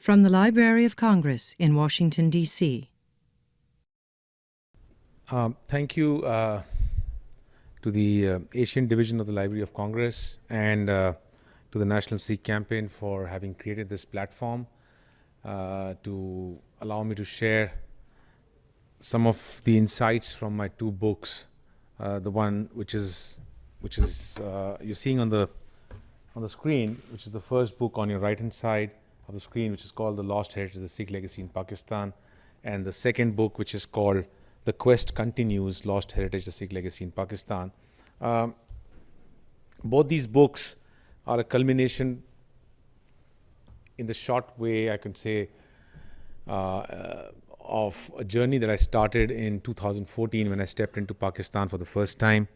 From the Library of Congress in Washington, D.C. Thank you to the Asian Division of the Library of Congress and to the National Sikh Campaign for having created this platform to allow me to share some of the insights from my two books. The one which is you're seeing on the screen, which is the first book on your right hand side of the screen, which is called The Lost Heritage, the Sikh Legacy in Pakistan, and the second book, which is called The Quest Continues, Lost Heritage, the Sikh Legacy in Pakistan. Both these books are a culmination, in the short way I can say, of a journey that I started in 2014 when I stepped into Pakistan for the first time.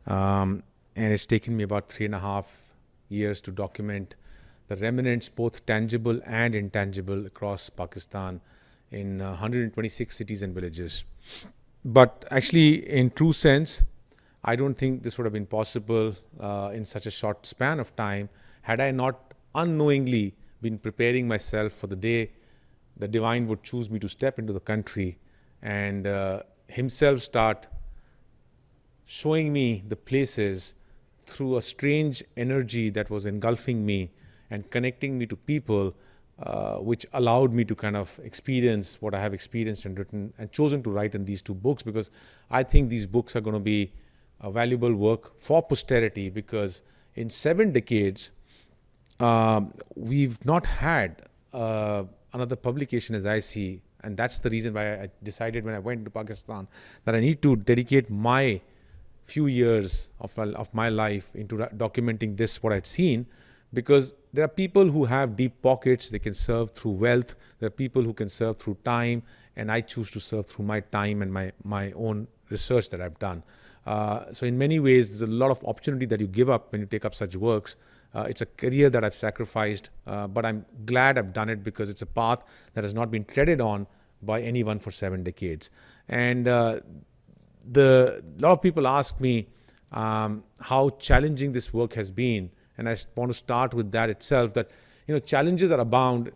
And it's taken me about 3.5 years to document the remnants, both tangible and intangible, across Pakistan in 126 cities and villages. But actually, in true sense, I don't think this would have been possible in such a short span of time had I not unknowingly been preparing myself for the day the Divine would choose me to step into the country and himself start showing me the places through a strange energy that was engulfing me and connecting me to people, which allowed me to kind of experience what I have experienced and written and chosen to write in these two books, because I think these books are going to be a valuable work for posterity, because in 7 decades, we've not had another publication, as I see, and that's the reason why I decided when I went to Pakistan that I need to dedicate my few years of my life into documenting this, what I'd seen, because there are people who have deep pockets, they can serve through wealth, there are people who can serve through time, and I choose to serve through my time and my own research that I've done. So in many ways, there's a lot of opportunity that you give up when you take up such works. It's a career that I've sacrificed, but I'm glad I've done it, because it's a path that has not been treaded on by anyone for 7 decades. And a lot of people ask me how challenging this work has been, and I want to start with that itself. That challenges are abound,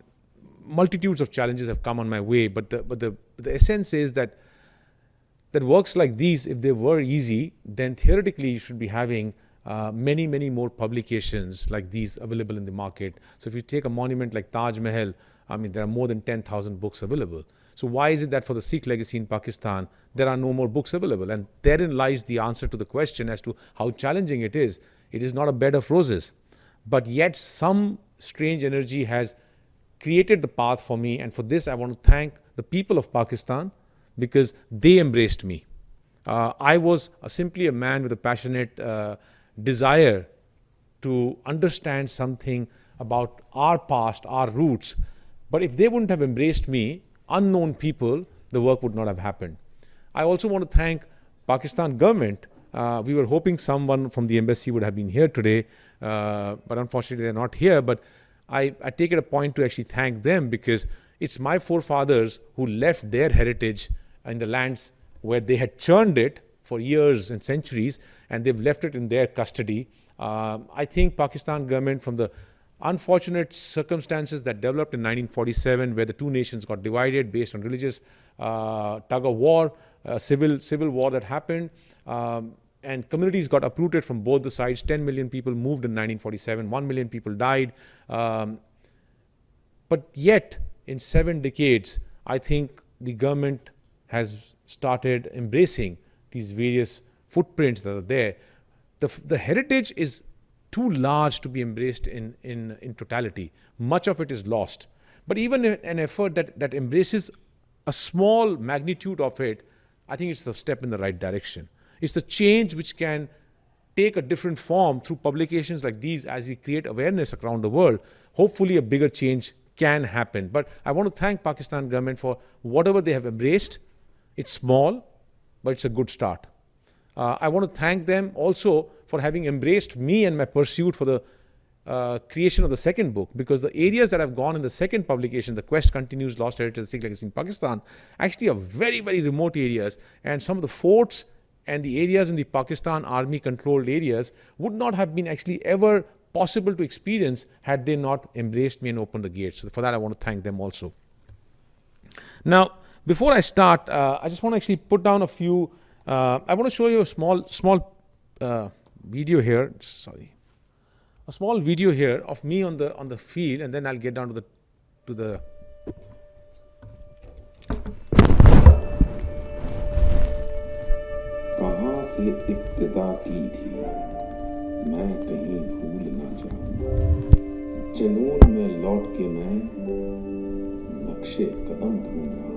multitudes of challenges have come on my way, but the essence is that works like these, if they were easy, then theoretically you should be having many more publications like these available in the market. So if you take a monument like Taj Mahal, I mean, there are more than 10,000 books available. So why is it that for the Sikh legacy in Pakistan, there are no more books available? And therein lies the answer to the question as to how challenging it is. It is not a bed of roses, but yet some strange energy has created the path for me. And for this, I want to thank the people of Pakistan, because they embraced me. I was simply a man with a passionate desire to understand something about our past, our roots. But if they wouldn't have embraced me, unknown people, the work would not have happened. I also want to thank Pakistan government. We were hoping someone from the embassy would have been here today, but unfortunately they're not here. But I take it a point to actually thank them, because it's my forefathers who left their heritage in the lands where they had churned it for years and centuries, and they've left it in their custody. I think Pakistan government, from the unfortunate circumstances that developed in 1947, where the two nations got divided based on religious tug of war, civil war that happened, and communities got uprooted from both the sides. 10 million people moved in 1947, 1 million people died. But yet, in 7 decades, I think the government has started embracing these various footprints that are there. The heritage is too large to be embraced in totality. Much of it is lost. But even an effort that embraces a small magnitude of it, I think it's a step in the right direction. It's a change which can take a different form through publications like these. As we create awareness around the world, hopefully a bigger change can happen. But I want to thank Pakistan government for whatever they have embraced. It's small, but it's a good start. I want to thank them also for having embraced me and my pursuit for the creation of the second book, because the areas that have gone in the second publication, The Quest Continues, Lost Heritage, the Sikh Legacy in Pakistan, actually are very remote areas, and some of the forts and the areas in the Pakistan army controlled areas would not have been actually ever possible to experience had they not embraced me and opened the gates. So for that, I want to thank them also. Now, before I start, I just want to actually put down a few. I want to show you a small video here. Sorry, a small video here of me on the field, and then I'll get down to the. कहाँ से इब्तिदा की थी मैं कहीं भूल ना जाऊं जुनून में लौट के मैं नक्शे कदम ढूंढ रहा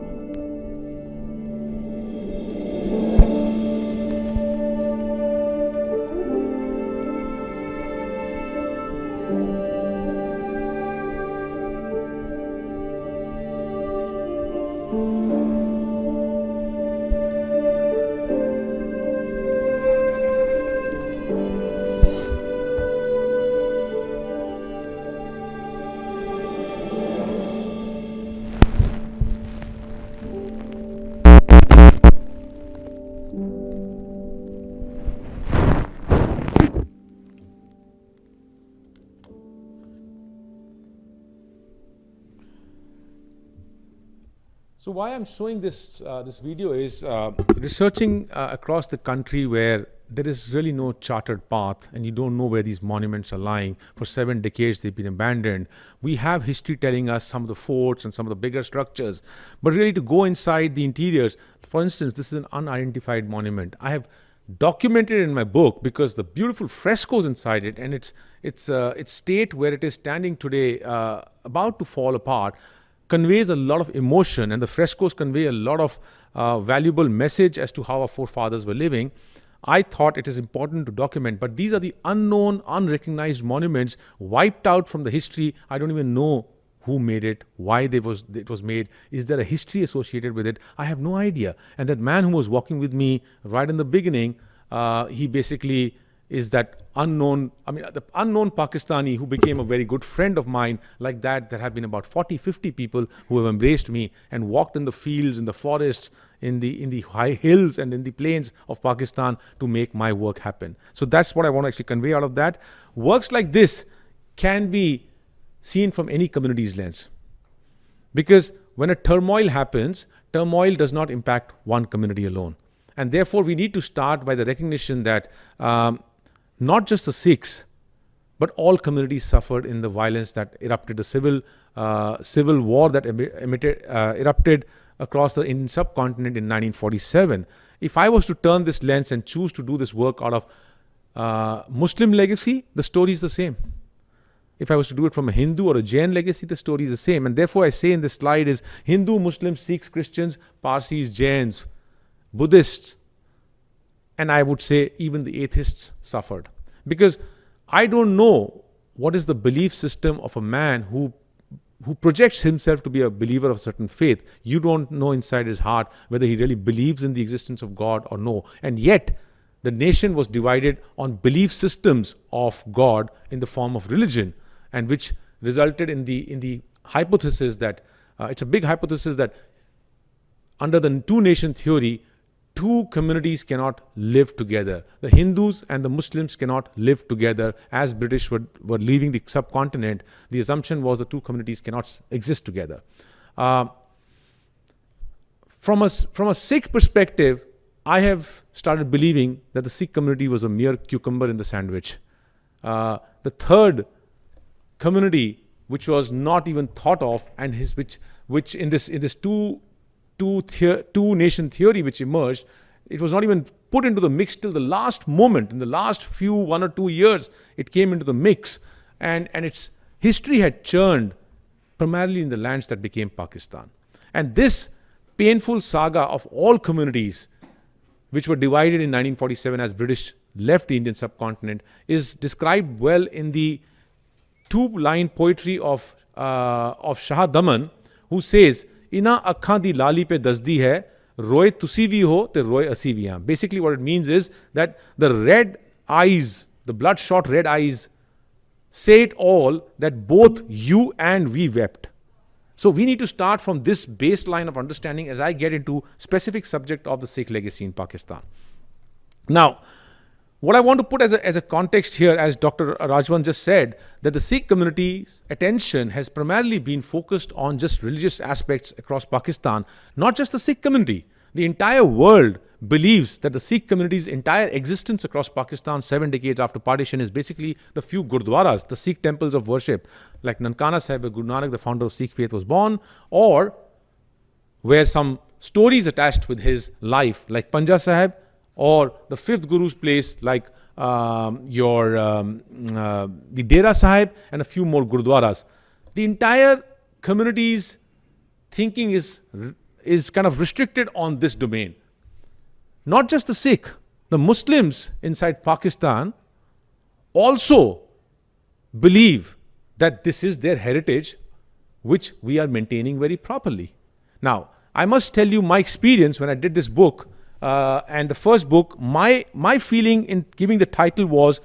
So why I'm showing this video is researching across the country where there is really no chartered path and you don't know where these monuments are lying. For 7 decades they've been abandoned. We have history telling us some of the forts and some of the bigger structures, but really to go inside the interiors, for instance, this is an unidentified monument. I have documented in my book because the beautiful frescoes inside it and its state where it is standing today, about to fall apart, conveys a lot of emotion, and the frescoes convey a lot of valuable message as to how our forefathers were living. I thought it is important to document, but these are the unknown, unrecognized monuments wiped out from the history. I don't even know who made it, why it was made. Is there a history associated with it? I have no idea. And that man who was walking with me right in the beginning, he basically is that unknown, the unknown Pakistani who became a very good friend of mine. Like that, there have been about 40, 50 people who have embraced me and walked in the fields, in the forests, in the high hills and in the plains of Pakistan to make my work happen. So that's what I want to actually convey out of that. Works like this can be seen from any community's lens. Because when a turmoil happens, turmoil does not impact one community alone. And therefore, we need to start by the recognition that not just the Sikhs, but all communities suffered in the violence that erupted, the civil war that erupted across the Indian subcontinent in 1947. If I was to turn this lens and choose to do this work out of Muslim legacy, the story is the same. If I was to do it from a Hindu or a Jain legacy, the story is the same. And therefore, I say in this slide is Hindu, Muslims, Sikhs, Christians, Parsis, Jains, Buddhists, and I would say even the atheists suffered. Because I don't know what is the belief system of a man who projects himself to be a believer of a certain faith. You don't know inside his heart whether he really believes in the existence of God or no. And yet, the nation was divided on belief systems of God in the form of religion, and which resulted in the hypothesis that, it's a big hypothesis that under the two-nation theory, two communities cannot live together. The Hindus and the Muslims cannot live together. As British were leaving the subcontinent, the assumption was the two communities cannot exist together. From a Sikh perspective, I have started believing that the Sikh community was a mere cucumber in the sandwich. The third community, which was not even thought of, and which in this two-nation theory which emerged, it was not even put into the mix till the last moment. In the last few 1 or 2 years, it came into the mix, and its history had churned primarily in the lands that became Pakistan. And this painful saga of all communities, which were divided in 1947 as British left the Indian subcontinent, is described well in the 2-line poetry of Shah Daman, who says, "Ina akhan di lali pe dasdi hai, roye tusi vi ho te roye asi vi hain." Basically what it means is that the red eyes, the bloodshot red eyes, say it all, that both you and we wept. So we need to start from this baseline of understanding as I get into specific subject of the Sikh legacy in Pakistan. Now, what I want to put as a context here, as Dr. Rajwan just said, that the Sikh community's attention has primarily been focused on just religious aspects across Pakistan, not just the Sikh community. The entire world believes that the Sikh community's entire existence across Pakistan 7 decades after partition is basically the few gurdwaras, the Sikh temples of worship, like Nankana Sahib, where Guru Nanak, the founder of Sikh faith, was born, or where some stories attached with his life, like Panja Sahib, or the fifth Guru's place, like the Dera Sahib, and a few more gurdwaras. The entire community's thinking is kind of restricted on this domain. Not just the Sikh, the Muslims inside Pakistan also believe that this is their heritage, which we are maintaining very properly. Now, I must tell you my experience when I did this book, and the first book, my feeling in giving the title was,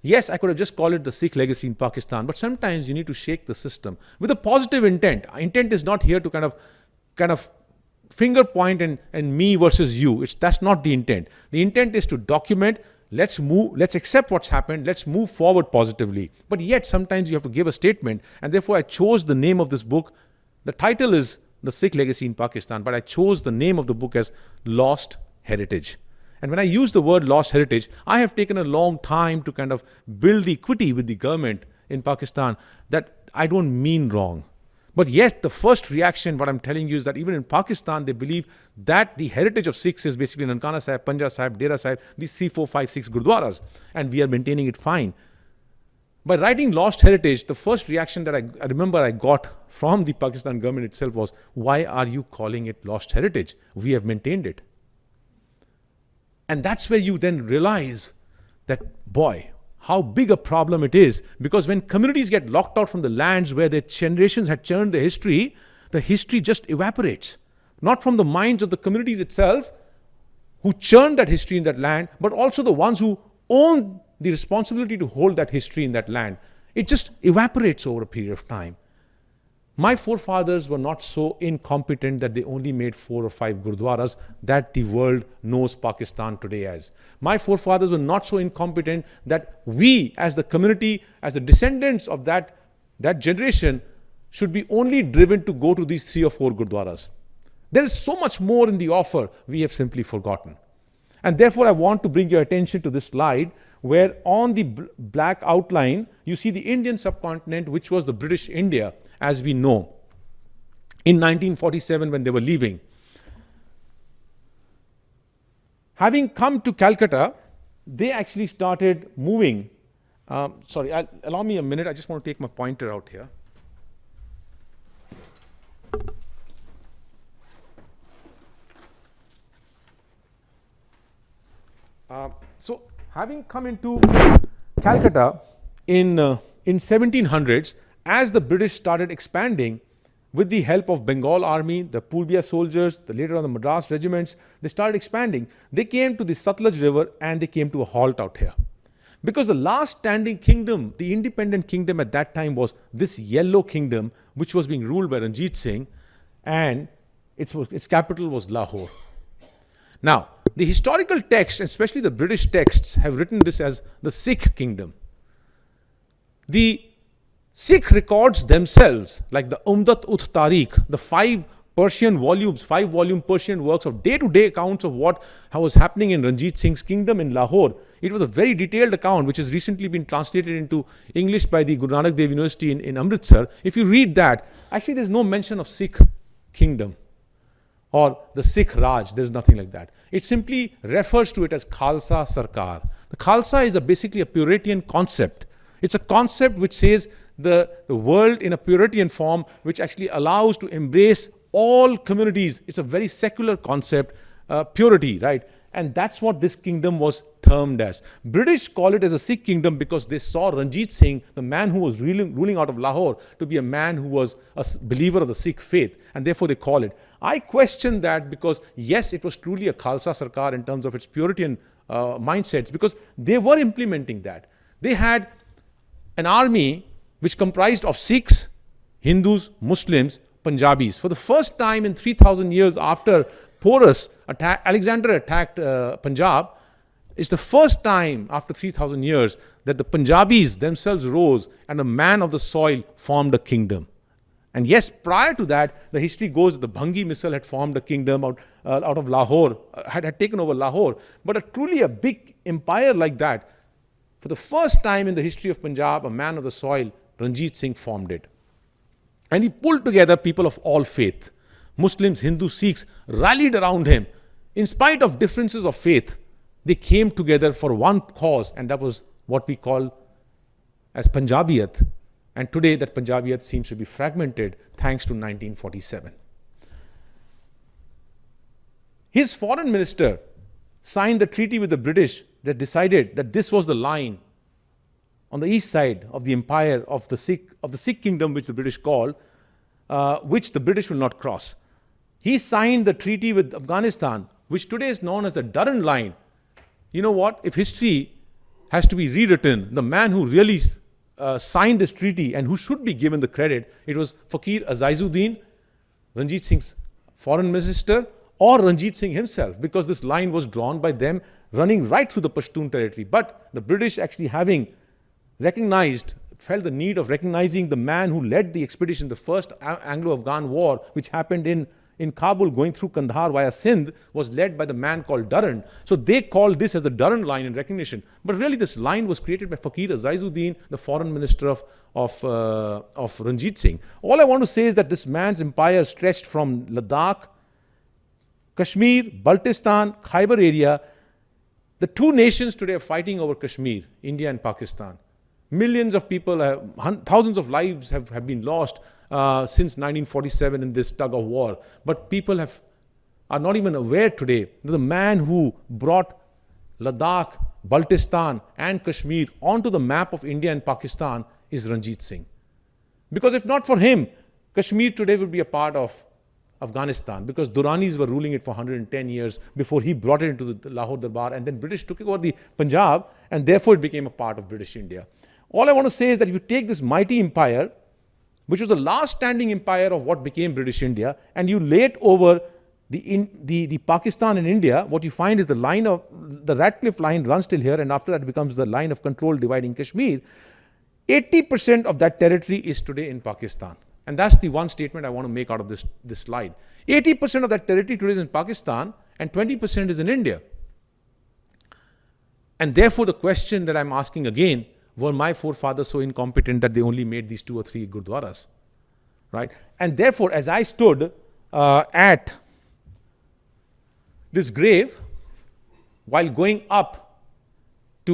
yes, I could have just called it the Sikh Legacy in Pakistan, but sometimes you need to shake the system with a positive intent. Intent is not here to kind of finger point and me versus you. That's not the intent. The intent is to document, let's accept what's happened, let's move forward positively. But yet sometimes you have to give a statement, and therefore I chose the name of this book. The title is The Sikh Legacy in Pakistan, but I chose the name of the book as Lost Heritage. And when I use the word lost heritage, I have taken a long time to kind of build the equity with the government in Pakistan that I don't mean wrong. But yet, the first reaction, what I'm telling you, is that even in Pakistan, they believe that the heritage of Sikhs is basically Nankana Sahib, Panja Sahib, Dera Sahib, these 3, 4, 5, 6 gurdwaras, and we are maintaining it fine. By writing Lost Heritage, the first reaction that I remember I got from the Pakistan government itself was, why are you calling it Lost Heritage? We have maintained it. And that's where you then realize that, boy, how big a problem it is, because when communities get locked out from the lands where their generations had churned the history just evaporates. Not from the minds of the communities itself, who churned that history in that land, but also the ones who own the responsibility to hold that history in that land. It just evaporates over a period of time. My forefathers were not so incompetent that they only made 4 or 5 gurdwaras that the world knows Pakistan today as. My forefathers were not so incompetent that we, as the community, as the descendants of that generation, should be only driven to go to these 3 or 4 gurdwaras. There is so much more in the offer we have simply forgotten. And therefore, I want to bring your attention to this slide, where on the black outline, you see the Indian subcontinent, which was the British India, as we know, in 1947 when they were leaving. Having come to Calcutta, they actually started moving. Allow me a minute. I just want to take my pointer out here. So having come into Calcutta in 1700s, as the British started expanding with the help of Bengal army, the Purbiya soldiers, later on the Madras regiments, they started expanding. They came to the Satluj River and they came to a halt out here. Because the last standing kingdom, the independent kingdom at that time, was this yellow kingdom, which was being ruled by Ranjit Singh, and its capital was Lahore. Now, the historical texts, especially the British texts, have written this as the Sikh kingdom. The Sikh records themselves, like the Umdat-ut-Tariq, the 5-volume Persian works of day-to-day accounts of what was happening in Ranjit Singh's kingdom in Lahore. It was a very detailed account, which has recently been translated into English by the Guru Nanak Dev University in Amritsar. If you read that, actually there's no mention of Sikh kingdom or the Sikh Raj. There's nothing like that. It simply refers to it as Khalsa Sarkar. The Khalsa is basically a Puritian concept. It's a concept which says the world in a Puritian form, which actually allows to embrace all communities. It's a very secular concept, purity, right? And that's what this kingdom was termed as. British call it as a Sikh kingdom because they saw Ranjit Singh, the man who was ruling out of Lahore, to be a man who was a believer of the Sikh faith, and therefore they call it. I question that because, yes, it was truly a Khalsa Sarkar in terms of its Puritan mindsets, because they were implementing that. They had an army which comprised of Sikhs, Hindus, Muslims, Punjabis. For the first time in 3,000 years after Porus, Alexander attacked Punjab, It's the first time after 3,000 years that the Punjabis themselves rose and a man of the soil formed a kingdom. And yes, prior to that, the history goes that the Bhangi missile had formed a kingdom out of Lahore, had taken over Lahore. But truly a big empire like that, for the first time in the history of Punjab, a man of the soil, Ranjit Singh, formed it. And he pulled together people of all faith. Muslims, Hindus, Sikhs rallied around him. In spite of differences of faith, they came together for one cause, and that was what we call as Punjabiyat. And today that Punjabiyat seems to be fragmented thanks to 1947. His foreign minister signed a treaty with the British that decided that this was the line on the east side of the empire of the Sikh kingdom, which the British call, which the British will not cross. He signed the treaty with Afghanistan, which today is known as the Durrand Line. You know what? If history has to be rewritten, the man who really signed this treaty and who should be given the credit, it was Fakir Azaizuddin, Ranjit Singh's foreign minister, or Ranjit Singh himself, because this line was drawn by them running right through the Pashtun territory. But the British actually having felt the need of recognizing the man who led the expedition, the first Anglo-Afghan war, which happened in Kabul, going through Kandahar via Sindh, was led by the man called Durrand. So they called this as the Durrand Line in recognition. But really this line was created by Fakir Azaizuddin, the foreign minister of Ranjit Singh. All I want to say is that this man's empire stretched from Ladakh, Kashmir, Baluchistan, Khyber area. The two nations today are fighting over Kashmir, India and Pakistan. Millions of people, thousands of lives have been lost since 1947 in this tug of war. But people are not even aware today that the man who brought Ladakh, Baluchistan and Kashmir onto the map of India and Pakistan is Ranjit Singh. Because if not for him, Kashmir today would be a part of Afghanistan, because Duranis were ruling it for 110 years before he brought it into the Lahore Darbar, and then British took over the Punjab, and therefore it became a part of British India. All I want to say is that if you take this mighty empire, which was the last standing empire of what became British India, and you lay it over the Pakistan and India, what you find is the line of the Radcliffe line runs till here, and after that it becomes the line of control dividing Kashmir. 80% of that territory is today in Pakistan. And that's the one statement I want to make out of this slide. 80% of that territory today is in Pakistan and 20% is in India. And therefore the question that I'm asking again, were my forefathers so incompetent that they only made these 2 or 3 gurdwaras? Right? And therefore, as I stood at this grave while going up to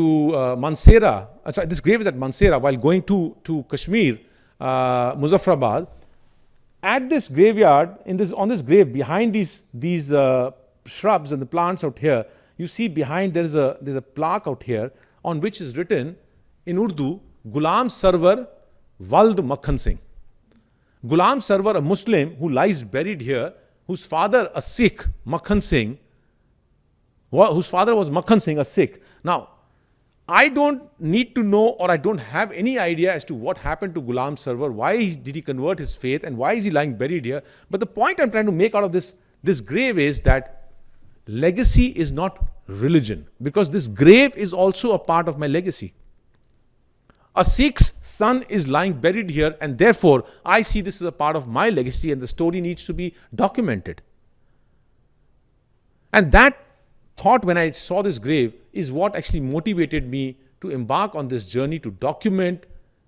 Mansehra, this grave is at Mansehra, while going to Kashmir, Muzaffarabad, at this graveyard, on this grave, behind these shrubs and the plants out here, you see behind there's a plaque out here on which is written in Urdu, Ghulam Sarwar Wald Makhan Singh. Ghulam Sarwar, a Muslim who lies buried here, whose father, a Sikh, Makhan Singh, whose father was Makhan Singh, a Sikh. Now, I don't need to know, or I don't have any idea as to what happened to Ghulam Sarwar, why did he convert his faith, and why is he lying buried here. But the point I'm trying to make out of this grave is that legacy is not religion, because this grave is also a part of my legacy. A Sikh's son is lying buried here, and therefore I see this as a part of my legacy, and the story needs to be documented. And that thought, when I saw this grave, is what actually motivated me to embark on this journey to document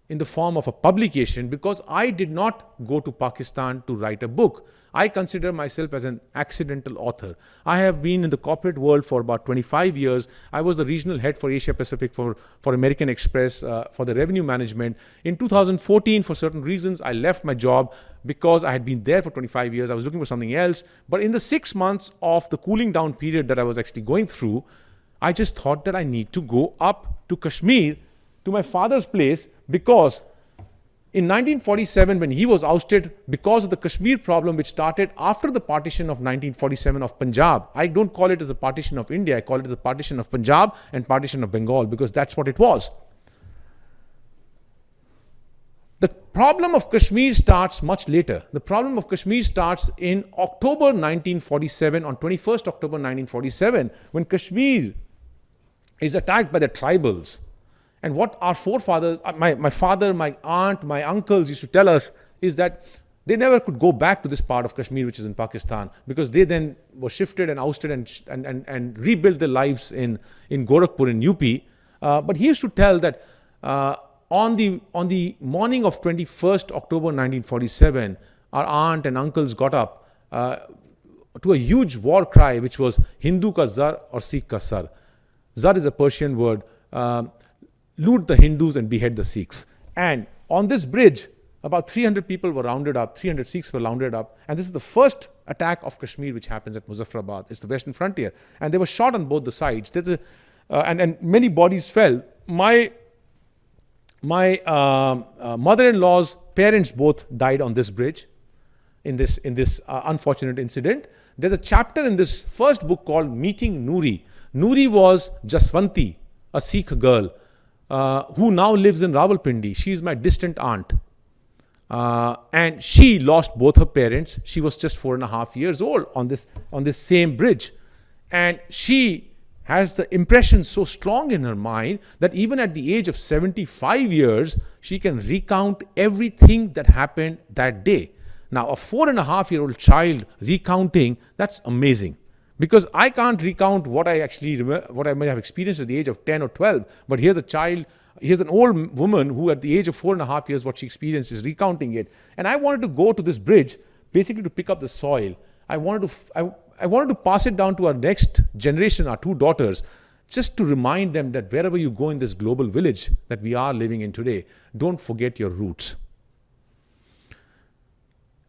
in the form of a publication, because I did not go to Pakistan to write a book. I consider myself as an accidental author. I have been in the corporate world for about 25 years. I was the regional head for Asia Pacific for American Express for the revenue management. In 2014, for certain reasons, I left my job because I had been there for 25 years. I was looking for something else. But in the 6 months of the cooling down period that I was actually going through, I just thought that I need to go up to Kashmir, to my father's place, because in 1947, when he was ousted because of the Kashmir problem, which started after the partition of 1947 of Punjab, I don't call it as a partition of India, I call it as a partition of Punjab and partition of Bengal, because that's what it was. The problem of Kashmir starts much later. The problem of Kashmir starts in October 1947, on 21st October 1947, when Kashmir is attacked by the tribals. And what our forefathers, my father, my aunt, my uncles used to tell us is that they never could go back to this part of Kashmir, which is in Pakistan, because they then were shifted and ousted and rebuilt their lives in Gorakhpur in UP. But he used to tell that on the morning of 21st October 1947, our aunt and uncles got up to a huge war cry, which was Hindu ka zar or Sikh ka sar. Zar is a Persian word. Loot the Hindus and behead the Sikhs. And on this bridge, about 300 people were rounded up, 300 Sikhs were rounded up, and this is the first attack of Kashmir which happens at Muzaffarabad. It's the western frontier. And they were shot on both the sides. And many bodies fell. My mother-in-law's parents both died on this bridge in this unfortunate incident. There's a chapter in this first book called Meeting Noori. Noori was Jaswanti, a Sikh girl, who now lives in Rawalpindi. She is my distant aunt. And she lost both her parents. She was just 4.5 years old on this same bridge. And she has the impression so strong in her mind that even at the age of 75 years, she can recount everything that happened that day. Now, a 4.5-year-old child recounting, that's amazing. Because I can't recount what I actually remember, what I may have experienced at the age of 10 or 12. But here's a child, here's an old woman who at the age of 4.5 years, what she experienced is recounting it. And I wanted to go to this bridge, basically to pick up the soil. I wanted to pass it down to our next generation, our 2 daughters, just to remind them that wherever you go in this global village that we are living in today, don't forget your roots.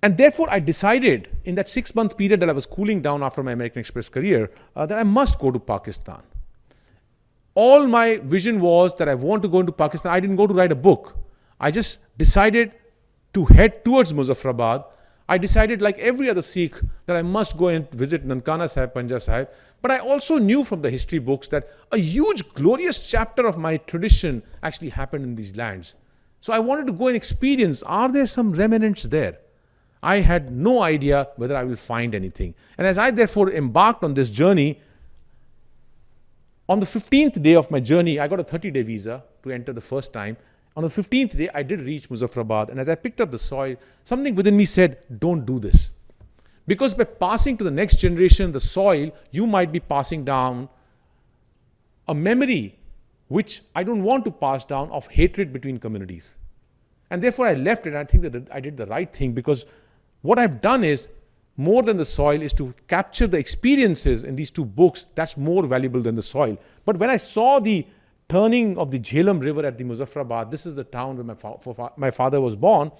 And therefore, I decided in that 6-month period that I was cooling down after my American Express career that I must go to Pakistan. All my vision was that I want to go into Pakistan. I didn't go to write a book. I just decided to head towards Muzaffarabad. I decided, like every other Sikh, that I must go and visit Nankana Sahib, Panja Sahib. But I also knew from the history books that a huge, glorious chapter of my tradition actually happened in these lands. So I wanted to go and experience, are there some remnants there? I had no idea whether I will find anything. And as I therefore embarked on this journey, on the 15th day of my journey, I got a 30-day visa to enter the first time. On the 15th day, I did reach Muzaffarabad. And as I picked up the soil, something within me said, don't do this. Because by passing to the next generation the soil, you might be passing down a memory which I don't want to pass down of hatred between communities. And therefore I left it, and I think that I did the right thing, because what I've done is, more than the soil, is to capture the experiences in these 2 books. That's more valuable than the soil. But when I saw the turning of the Jhelum River at the Muzaffarabad, this is the town where my father was born,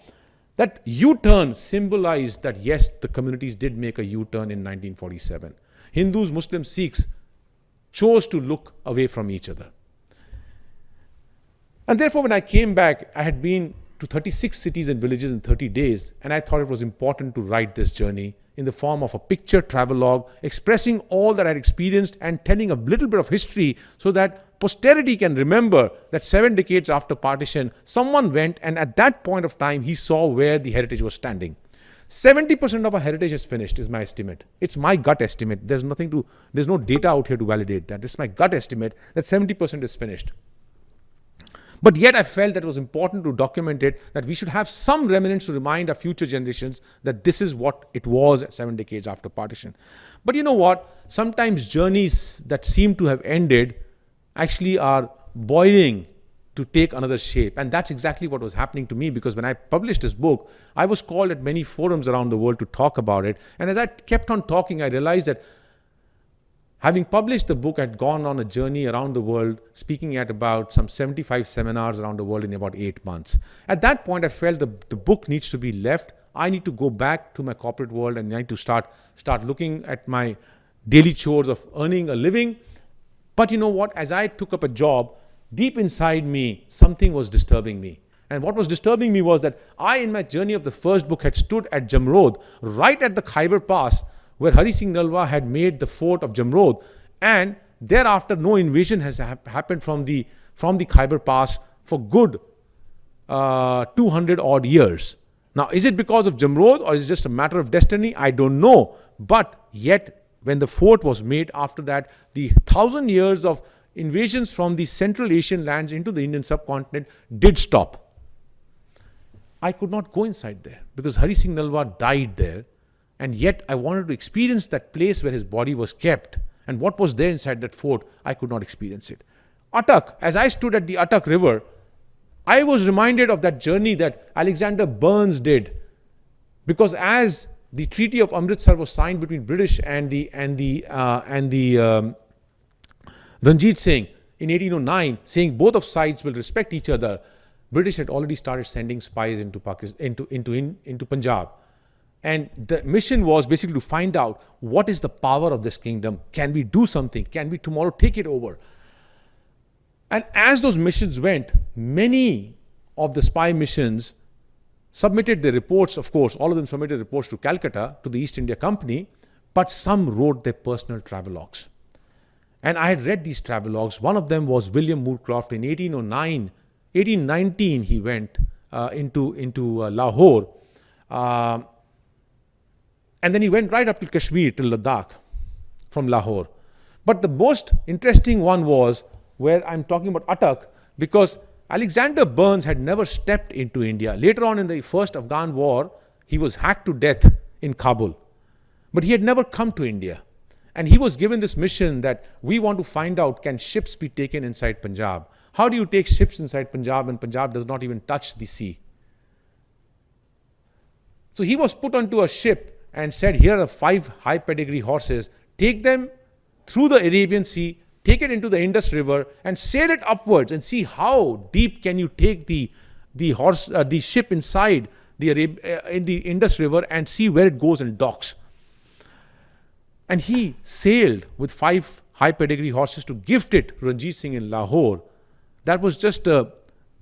that U-turn symbolized that yes, the communities did make a U-turn in 1947. Hindus, Muslims, Sikhs chose to look away from each other. And therefore, when I came back, I had been to 36 cities and villages in 30 days, and I thought it was important to write this journey in the form of a picture travelogue, expressing all that I had experienced and telling a little bit of history so that posterity can remember that 7 decades after partition, someone went and at that point of time, he saw where the heritage was standing. 70% of our heritage is finished, is my estimate. It's my gut estimate. There's no data out here to validate that. It's my gut estimate that 70% is finished. But yet I felt that it was important to document it, that we should have some remnants to remind our future generations that this is what it was 7 decades after partition. But you know what? Sometimes journeys that seem to have ended actually are boiling to take another shape. And that's exactly what was happening to me, because when I published this book, I was called at many forums around the world to talk about it. And as I kept on talking, I realized that having published the book, I'd gone on a journey around the world, speaking at about some 75 seminars around the world in about 8 months. At that point, I felt the book needs to be left. I need to go back to my corporate world and I need to start looking at my daily chores of earning a living. But you know what? As I took up a job, deep inside me, something was disturbing me. And what was disturbing me was that I, in my journey of the first book, had stood at Jamrod, right at the Khyber Pass, where Hari Singh Nalwa had made the fort of Jamrod, and thereafter no invasion has happened from the Khyber Pass for good 200 odd years. Now, is it because of Jamrod or is it just a matter of destiny? I don't know. But yet, when the fort was made after that, the 1,000 years of invasions from the Central Asian lands into the Indian subcontinent did stop. I could not go inside there because Hari Singh Nalwa died there, and yet I wanted to experience that place where his body was kept, and what was there inside that fort, I could not experience it. Attock, as I stood at the Attock River, I was reminded of that journey that Alexander Burns did, because as the Treaty of Amritsar was signed between British and the Ranjit Singh in 1809, saying both of sides will respect each other, British had already started sending spies into Punjab. And the mission was basically to find out what is the power of this kingdom. Can we do something? Can we tomorrow take it over? And as those missions went, many of the spy missions submitted their reports, of course, all of them submitted reports to Calcutta, to the East India Company, but some wrote their personal travelogues. And I had read these travelogues. One of them was William Moorcroft in 1819, he went into Lahore. And then he went right up to Kashmir, to Ladakh, from Lahore. But the most interesting one was where I'm talking about Attock, because Alexander Burns had never stepped into India. Later on in the first Afghan war, he was hacked to death in Kabul. But he had never come to India. And he was given this mission that we want to find out, can ships be taken inside Punjab? How do you take ships inside Punjab when Punjab does not even touch the sea? So he was put onto a ship and said, here are 5 high pedigree horses, take them through the Arabian Sea, take it into the Indus River and sail it upwards and see how deep can you take the ship inside in the Indus River and see where it goes and docks. And he sailed with 5 high pedigree horses to gift it to Ranjit Singh in Lahore. That was just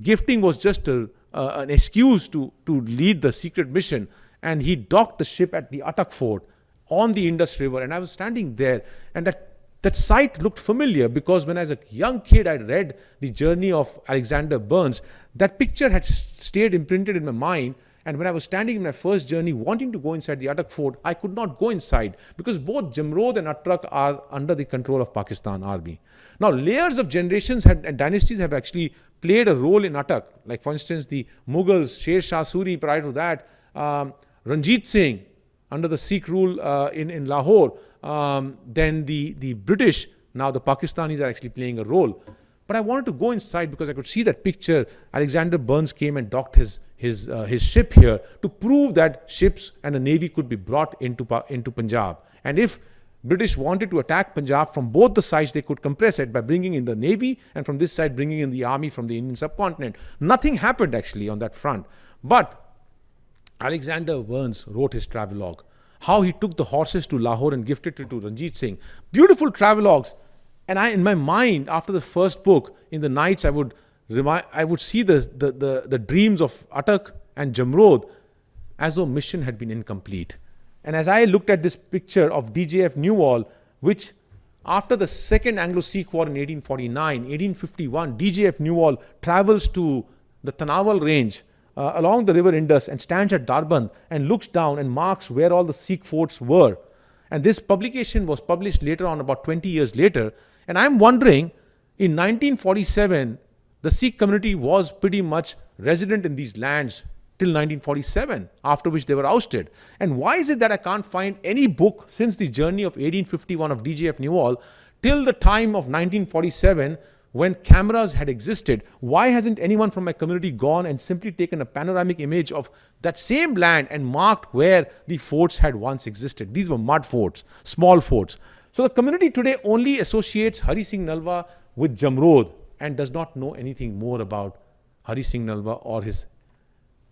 gifting was just an excuse to lead the secret mission. And he docked the ship at the Attock fort on the Indus River. And I was standing there, and that sight looked familiar because when as a young kid I read the journey of Alexander Burns, that picture had stayed imprinted in my mind. And when I was standing in my first journey wanting to go inside the Attock fort, I could not go inside because both Jamrod and Attock are under the control of Pakistan army. Now, layers of generations and dynasties have actually played a role in Attock. Like, for instance, the Mughals, Sher Shah Suri prior to that, Ranjit Singh under the Sikh rule in Lahore, then the British, now the Pakistanis are actually playing a role. But I wanted to go inside because I could see that picture. Alexander Burns came and docked his ship here to prove that ships and a navy could be brought into Punjab. And if British wanted to attack Punjab from both the sides, they could compress it by bringing in the navy and from this side bringing in the army from the Indian subcontinent. Nothing happened actually on that front. But Alexander Burns wrote his travelogue. How he took the horses to Lahore and gifted it to Ranjit Singh. Beautiful travelogues. And in my mind, after the first book, in the nights I would see the dreams of Attock and Jamrod as though mission had been incomplete. And as I looked at this picture of DJF Newall, which after the Second Anglo-Sikh War in 1849, 1851, DJF Newall travels to the Tanawal range along the river Indus and stands at Darband and looks down and marks where all the Sikh forts were. And this publication was published later on, about 20 years later. And I'm wondering, in 1947, the Sikh community was pretty much resident in these lands till 1947, after which they were ousted. And why is it that I can't find any book since the journey of 1851 of DJF Newall till the time of 1947 when cameras had existed? Why hasn't anyone from my community gone and simply taken a panoramic image of that same land and marked where the forts had once existed? These were mud forts, small forts. So the community today only associates Hari Singh Nalwa with Jamrod and does not know anything more about Hari Singh Nalwa or his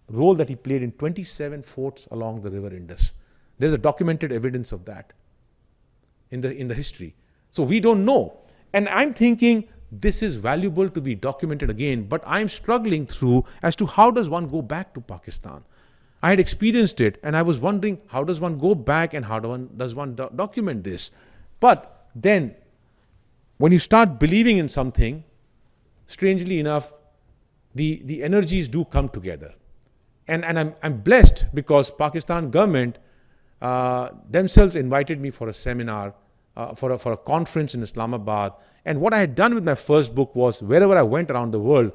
role that he played in 27 forts along the river Indus. There's a documented evidence of that in the history. So we don't know. And I'm thinking this is valuable to be documented again, but I'm struggling through as to how does one go back to Pakistan. I had experienced it and I was wondering how does one go back and how does one document this. But then when you start believing in something, strangely enough, the energies do come together. And I'm blessed because Pakistan government themselves invited me for a seminar for a conference in Islamabad. And what I had done with my first book was, wherever I went around the world,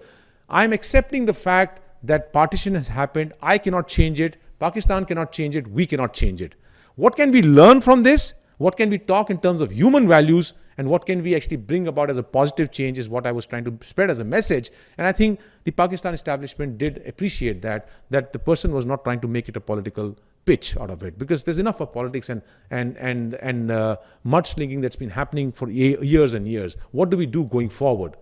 I'm accepting the fact that partition has happened. I cannot change it. Pakistan cannot change it. We cannot change it. What can we learn from this? What can we talk in terms of human values? And what can we actually bring about as a positive change is what I was trying to spread as a message. And I think the Pakistan establishment did appreciate that the person was not trying to make it a political pitch out of it, because there's enough of politics and mudslinging that's been happening for years and years. What do we do going forward?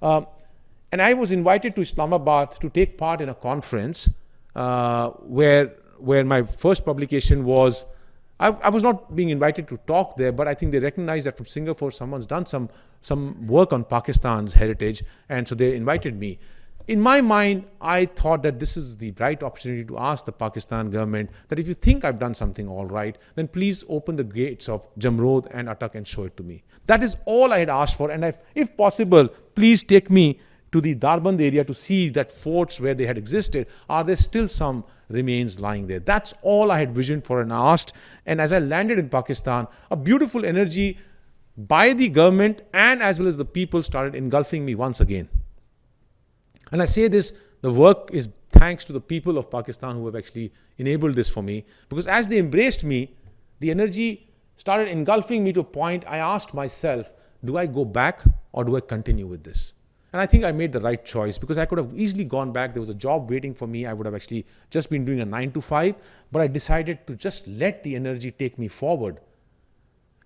And I was invited to Islamabad to take part in a conference where my first publication was. I was not being invited to talk there, but I think they recognized that from Singapore someone's done some work on Pakistan's heritage, and so they invited me. In my mind, I thought that this is the right opportunity to ask the Pakistan government that if you think I've done something all right, then please open the gates of Jamrod and Attak and show it to me. That is all I had asked for, and if possible, please take me to the Darband area to see that forts where they had existed. Are there still some remains lying there? That's all I had visioned for and asked. And as I landed in Pakistan, a beautiful energy by the government and as well as the people started engulfing me once again. And I say this, the work is thanks to the people of Pakistan who have actually enabled this for me, because as they embraced me, the energy started engulfing me to a point I asked myself, do I go back or do I continue with this? And I think I made the right choice, because I could have easily gone back. There was a job waiting for me. I would have actually just been doing a 9 to 5, but I decided to just let the energy take me forward.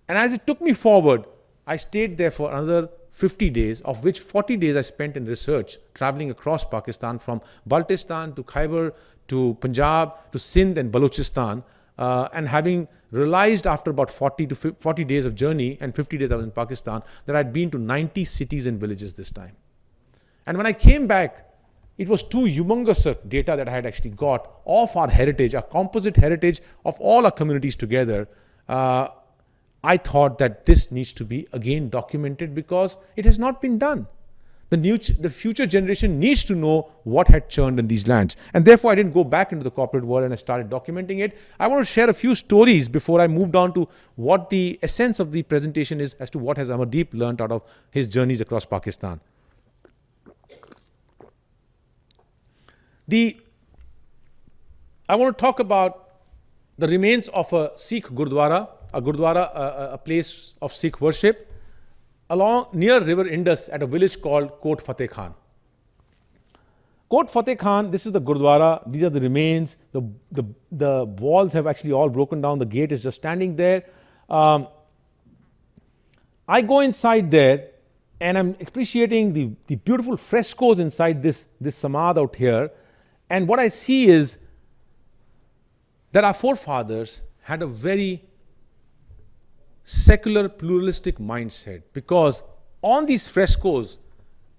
And as it took me forward, I stayed there for another 50 days, of which 40 days I spent in research, traveling across Pakistan from Baluchistan to Khyber to Punjab to Sindh and Baluchistan, and having realized after about 40 days of journey and 50 days I was in Pakistan that I'd been to 90 cities and villages this time. And when I came back, it was too humongous data that I had actually got of our heritage, our composite heritage of all our communities together. I thought that this needs to be again documented, because it has not been done. The future generation needs to know what had churned in these lands. And therefore, I didn't go back into the corporate world and I started documenting it. I want to share a few stories before I moved on to what the essence of the presentation is as to what has Amardeep learned out of his journeys across Pakistan. I want to talk about the remains of a Sikh Gurdwara, a place of Sikh worship, near River Indus at a village called Kot Fateh Khan. Kot Fateh Khan, this is the Gurdwara, these are the remains, the walls have actually all broken down, the gate is just standing there. I go inside there and I'm appreciating the beautiful frescoes inside this samad out here. And what I see is that our forefathers had a very secular, pluralistic mindset, because on these frescoes,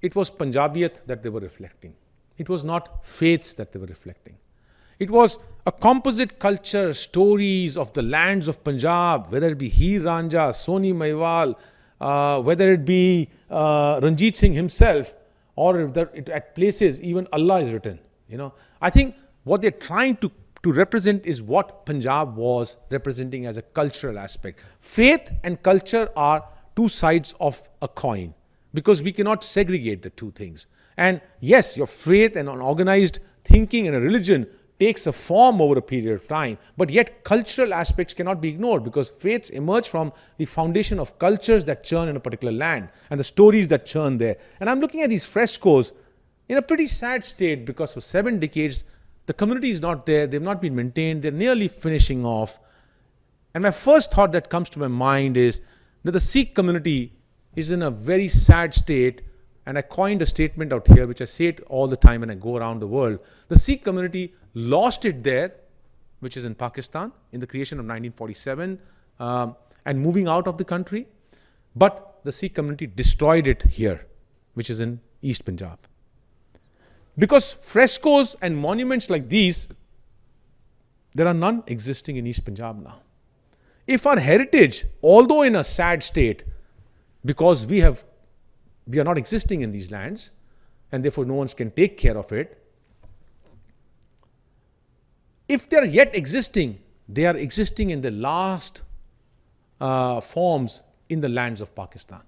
it was Punjabiyat that they were reflecting. It was not faiths that they were reflecting. It was a composite culture, stories of the lands of Punjab, whether it be Heer Ranja, Soni Maiwal, whether it be Ranjit Singh himself, or at places even Allah is written. I think what they're trying to represent is what Punjab was representing as a cultural aspect. Faith and culture are two sides of a coin, because we cannot segregate the two things. And yes, your faith and an organized thinking and a religion takes a form over a period of time, but yet cultural aspects cannot be ignored, because faiths emerge from the foundation of cultures that churn in a particular land and the stories that churn there. And I'm looking at these frescoes in a pretty sad state, because for 7 decades, the community is not there, they've not been maintained, they're nearly finishing off. And my first thought that comes to my mind is that the Sikh community is in a very sad state, and I coined a statement out here, which I say it all the time when I go around the world. The Sikh community lost it there, which is in Pakistan, in the creation of 1947, and moving out of the country. But the Sikh community destroyed it here, which is in East Punjab. Because frescoes and monuments like these, there are none existing in East Punjab now. If our heritage, although in a sad state, because we are not existing in these lands, and therefore no one can take care of it, if they are yet existing, they are existing in the last forms in the lands of Pakistan.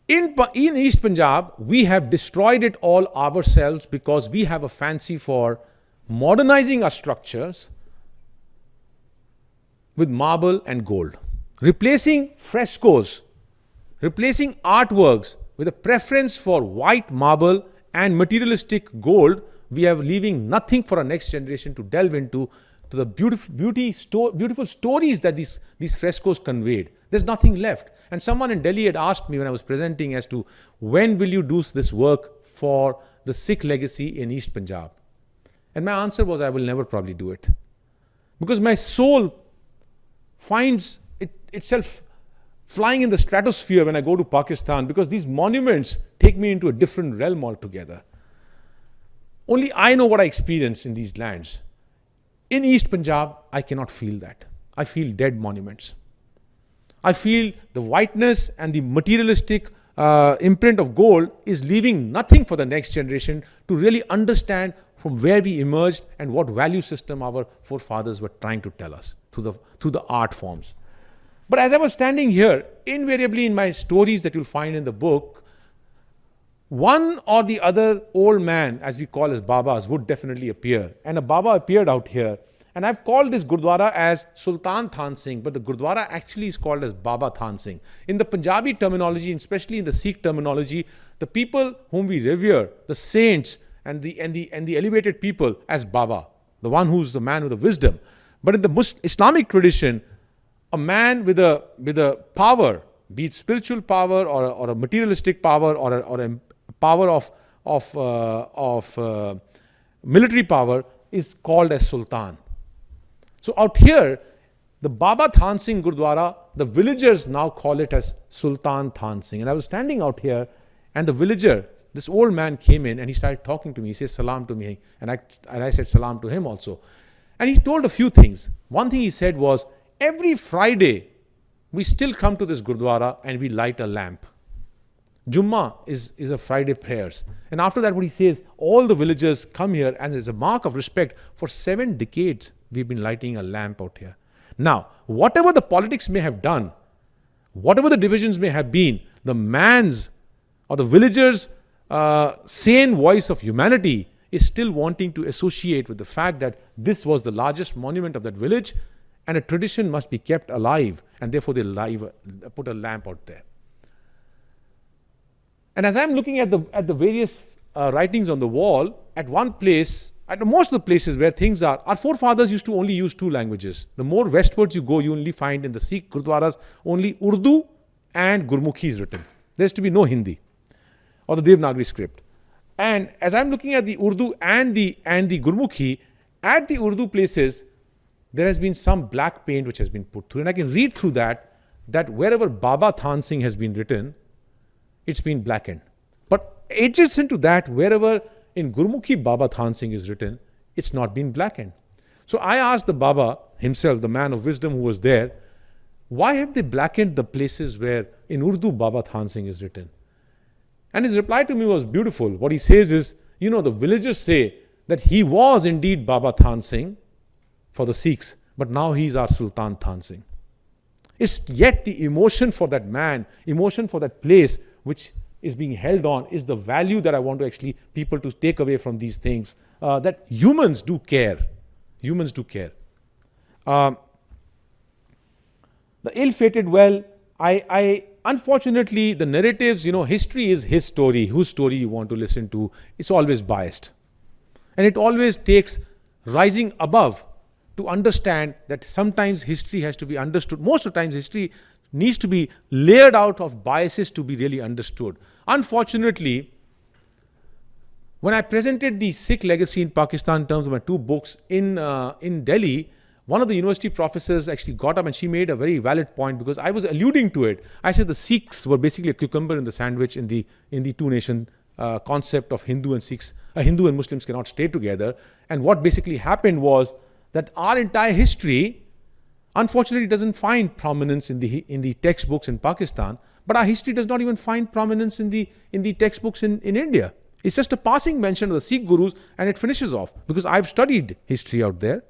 In East Punjab, we have destroyed it all ourselves because we have a fancy for modernizing our structures with marble and gold. Replacing frescoes, replacing artworks with a preference for white marble and materialistic gold, we are leaving nothing for our next generation to delve into, to the beautiful stories that these frescoes conveyed. There's nothing left. And someone in Delhi had asked me when I was presenting as to when will you do this work for the Sikh legacy in East Punjab? And my answer was, I will never probably do it. Because my soul finds itself flying in the stratosphere when I go to Pakistan, because these monuments take me into a different realm altogether. Only I know what I experience in these lands. In East Punjab, I cannot feel that. I feel dead monuments. I feel the whiteness and the materialistic imprint of gold is leaving nothing for the next generation to really understand from where we emerged and what value system our forefathers were trying to tell us through the art forms. But as I was standing here, invariably in my stories that you'll find in the book, one or the other old man, as we call as Babas, would definitely appear. And a Baba appeared out here. And I've called this Gurdwara as Sultan Than Singh, but the Gurdwara actually is called as Baba Than Singh. In the Punjabi terminology, and especially in the Sikh terminology, the people whom we revere, the saints and the elevated people, as Baba, the one who's the man with the wisdom. But in the Islamic tradition, a man with a power, be it spiritual power or a materialistic power or a power of military power, is called as Sultan. So out here, the Baba Than Singh Gurdwara, the villagers now call it as Sultan Than Singh. And I was standing out here, and the villager, this old man, came in and he started talking to me. He says salam to me, and I said salam to him also. And he told a few things. One thing he said was, every Friday, we still come to this Gurdwara and we light a lamp. Jummah is a Friday prayers. And after that, what he says, all the villagers come here, and as a mark of respect, for 7 decades, we've been lighting a lamp out here. Now, whatever the politics may have done, whatever the divisions may have been, the man's or the villager's sane voice of humanity is still wanting to associate with the fact that this was the largest monument of that village, and a tradition must be kept alive, and therefore they put a lamp out there. And as I'm looking at the various writings on the wall, at one place, at most of the places where things are, our forefathers used to only use 2 languages. The more westwards you go, you only find in the Sikh Gurdwaras only Urdu and Gurmukhi is written. There used to be no Hindi or the Devanagari script. And as I'm looking at the Urdu and the Gurmukhi, at the Urdu places, there has been some black paint which has been put through. And I can read through that wherever Baba Than Singh has been written, it's been blackened. But adjacent to that, wherever in Gurmukhi Baba Than Singh is written, it's not been blackened. So I asked the Baba himself, the man of wisdom who was there, why have they blackened the places where in Urdu Baba Than Singh is written? And his reply to me was beautiful. What he says is, the villagers say that he was indeed Baba Than Singh for the Sikhs, but now he's our Sultan Than Singh. It's yet the emotion for that man, emotion for that place, which is being held on, is the value that I want to actually people to take away from these things, that humans do care. Humans do care. The ill-fated, I unfortunately, the narratives, history is his story, whose story you want to listen to. It's always biased. And it always takes rising above to understand that sometimes history has to be understood. Most of the times history needs to be layered out of biases to be really understood. Unfortunately, when I presented the Sikh legacy in Pakistan in terms of my 2 books in Delhi, one of the university professors actually got up and she made a very valid point, because I was alluding to it. I said the Sikhs were basically a cucumber in the sandwich in the 2-nation concept of Hindu and Sikhs. Hindu and Muslims cannot stay together. And what basically happened was that our entire history, unfortunately, doesn't find prominence in the textbooks in Pakistan, but our history does not even find prominence in the textbooks in India. It's just a passing mention of the Sikh gurus, and it finishes off, because I've studied history out there,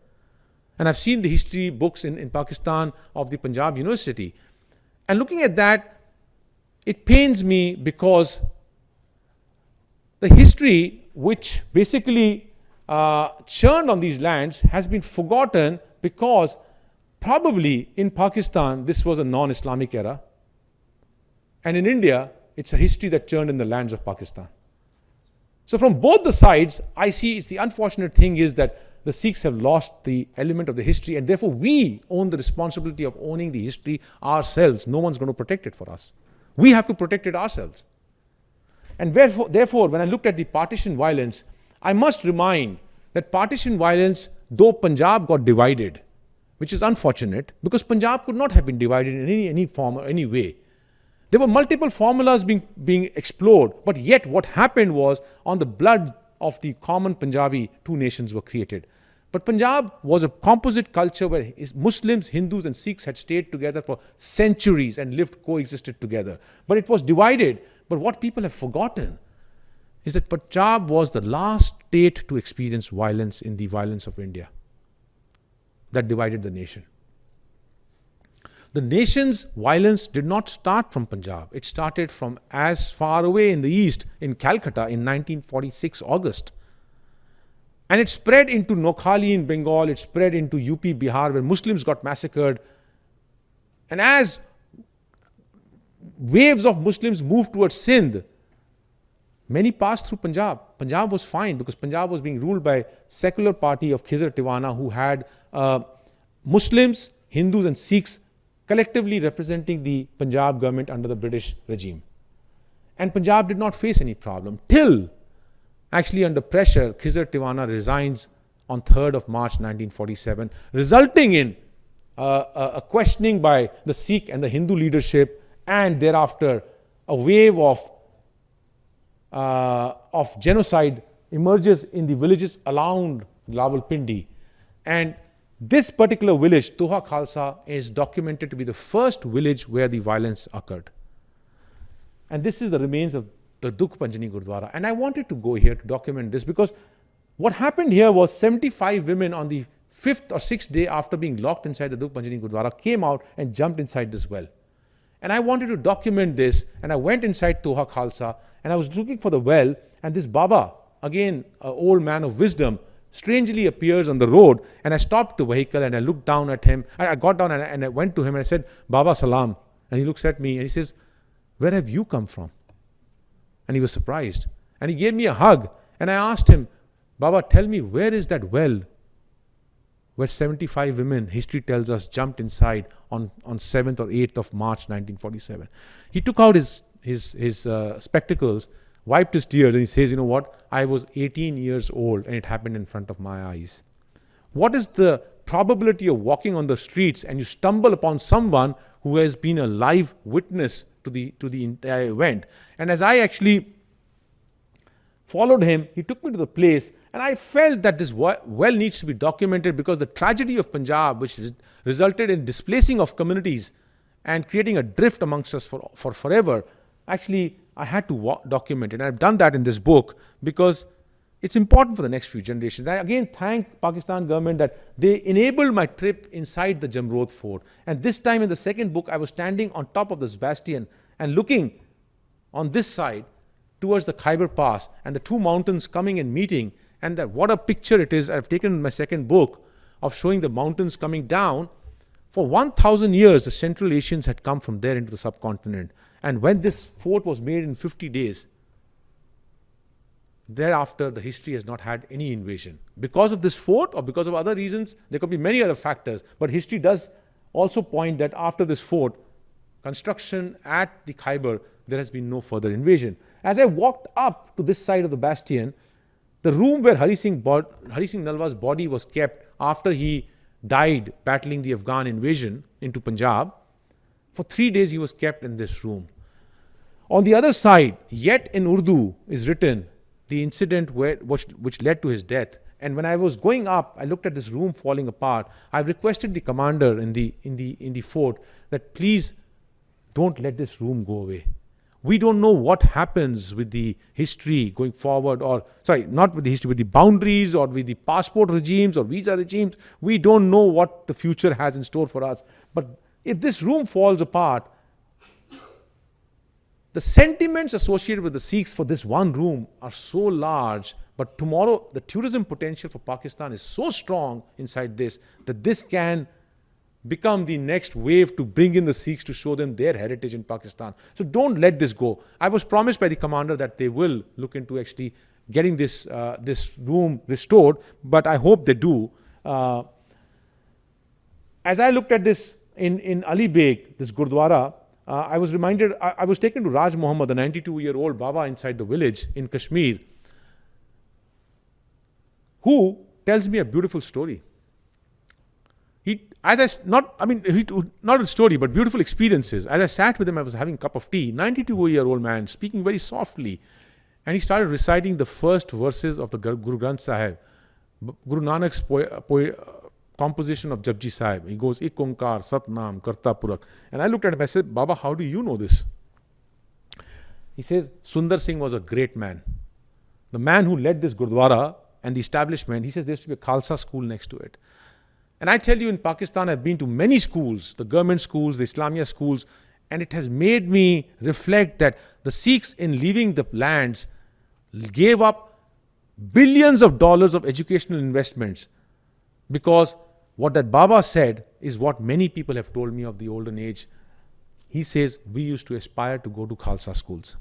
and I've seen the history books in Pakistan of the Punjab University. And looking at that, it pains me because the history which basically churned on these lands has been forgotten, because probably in Pakistan this was a non-Islamic era, and in India it's a history that churned in the lands of Pakistan. So from both the sides, I see it's the unfortunate thing is that the Sikhs have lost the element of the history, and therefore we own the responsibility of owning the history ourselves. No one's going to protect it for us. We have to protect it ourselves. And therefore, when I looked at the partition violence, I must remind that partition violence, though Punjab got divided, which is unfortunate, because Punjab could not have been divided in any form or any way. There were multiple formulas being explored, but yet what happened was, on the blood of the common Punjabi, two nations were created. But Punjab was a composite culture where Muslims, Hindus and Sikhs had stayed together for centuries and coexisted together. But it was divided. But what people have forgotten is that Punjab was the last state to experience violence in the violence of India that divided the nation. The nation's violence did not start from Punjab. It started from as far away in the east, in Calcutta, in 1946 August. And it spread into Noakhali in Bengal, it spread into UP, Bihar, where Muslims got massacred. And as waves of Muslims moved towards Sindh, many passed through Punjab. Punjab was fine because Punjab was being ruled by secular party of Khyber Pakhtunkhwa, who had Muslims, Hindus and Sikhs collectively representing the Punjab government under the British regime. And Punjab did not face any problem till, actually under pressure, Khyber Pakhtunkhwa resigns on 3rd of March 1947, resulting in a questioning by the Sikh and the Hindu leadership, and thereafter a wave of genocide emerges in the villages around Rawalpindi. And this particular village, Toha Khalsa, is documented to be the first village where the violence occurred. And this is the remains of the Dukh Panjani Gurdwara. And I wanted to go here to document this, because what happened here was 75 women on the 5th or 6th day after being locked inside the Dukh Panjani Gurdwara came out and jumped inside this well. And I wanted to document this, and I went inside Toha Khalsa, and I was looking for the well, and this Baba, again an old man of wisdom, strangely appears on the road. And I stopped the vehicle and I looked down at him. I got down and I went to him and I said, Baba Salam. And he looks at me and he says, where have you come from? And he was surprised. And he gave me a hug. And I asked him, Baba, tell me, where is that well where 75 women, history tells us, jumped inside on 7th or 8th of March 1947? He took out his spectacles, wiped his tears, and he says, you know what, I was 18 years old and it happened in front of my eyes. What is the probability of walking on the streets and you stumble upon someone who has been a live witness to the entire event? And as I actually followed him, he took me to the place, and I felt that this well needs to be documented, because the tragedy of Punjab, which resulted in displacing of communities and creating a drift amongst us for forever, actually I had to document it. And I've done that in this book because it's important for the next few generations. I again thank Pakistan government that they enabled my trip inside the Jamrod fort. And this time in the second book, I was standing on top of this bastion and looking on this side towards the Khyber Pass and the two mountains coming and meeting. And that what a picture it is. I've taken in my second book of showing the mountains coming down. For 1,000 years, the Central Asians had come from there into the subcontinent. And when this fort was made in 50 days, thereafter the history has not had any invasion. Because of this fort or because of other reasons, there could be many other factors. But history does also point that after this fort, construction at the Khyber, there has been no further invasion. As I walked up to this side of the bastion, the room where Hari Singh Nalwa's body was kept after he died battling the Afghan invasion into Punjab, for 3 days he was kept in this room. On the other side, yet in Urdu is written the incident which led to his death. And when I was going up, I looked at this room falling apart. I requested the commander in the fort that please don't let this room go away. We don't know what happens with the history going forward, or sorry, not with the history, with the boundaries or with the passport regimes or visa regimes. We don't know what the future has in store for us. But if this room falls apart, the sentiments associated with the Sikhs for this one room are so large, but tomorrow the tourism potential for Pakistan is so strong inside this that this can become the next wave to bring in the Sikhs to show them their heritage in Pakistan. So don't let this go. I was promised by the commander that they will look into actually getting this room restored, but I hope they do. As I looked at this in Ali Beg, this Gurdwara, I was reminded, I was taken to Raj Muhammad, the 92-year-old Baba inside the village in Kashmir, who tells me a beautiful story. Not a story, but beautiful experiences. As I sat with him, I was having a cup of tea, 92-year-old man, speaking very softly. And he started reciting the first verses of the Guru Granth Sahib, Guru Nanak's composition of Japji Sahib. He goes, Ik Onkar, Sat Nam, Karta Purak. And I looked at him, I said, Baba, how do you know this? He says, Sundar Singh was a great man. The man who led this Gurdwara and the establishment, he says there used to be a Khalsa school next to it. And I tell you, in Pakistan, I've been to many schools, the government schools, the Islamia schools, and it has made me reflect that the Sikhs, in leaving the lands, gave up billions of dollars of educational investments, because what that Baba said is what many people have told me of the olden age. He says, we used to aspire to go to Khalsa schools.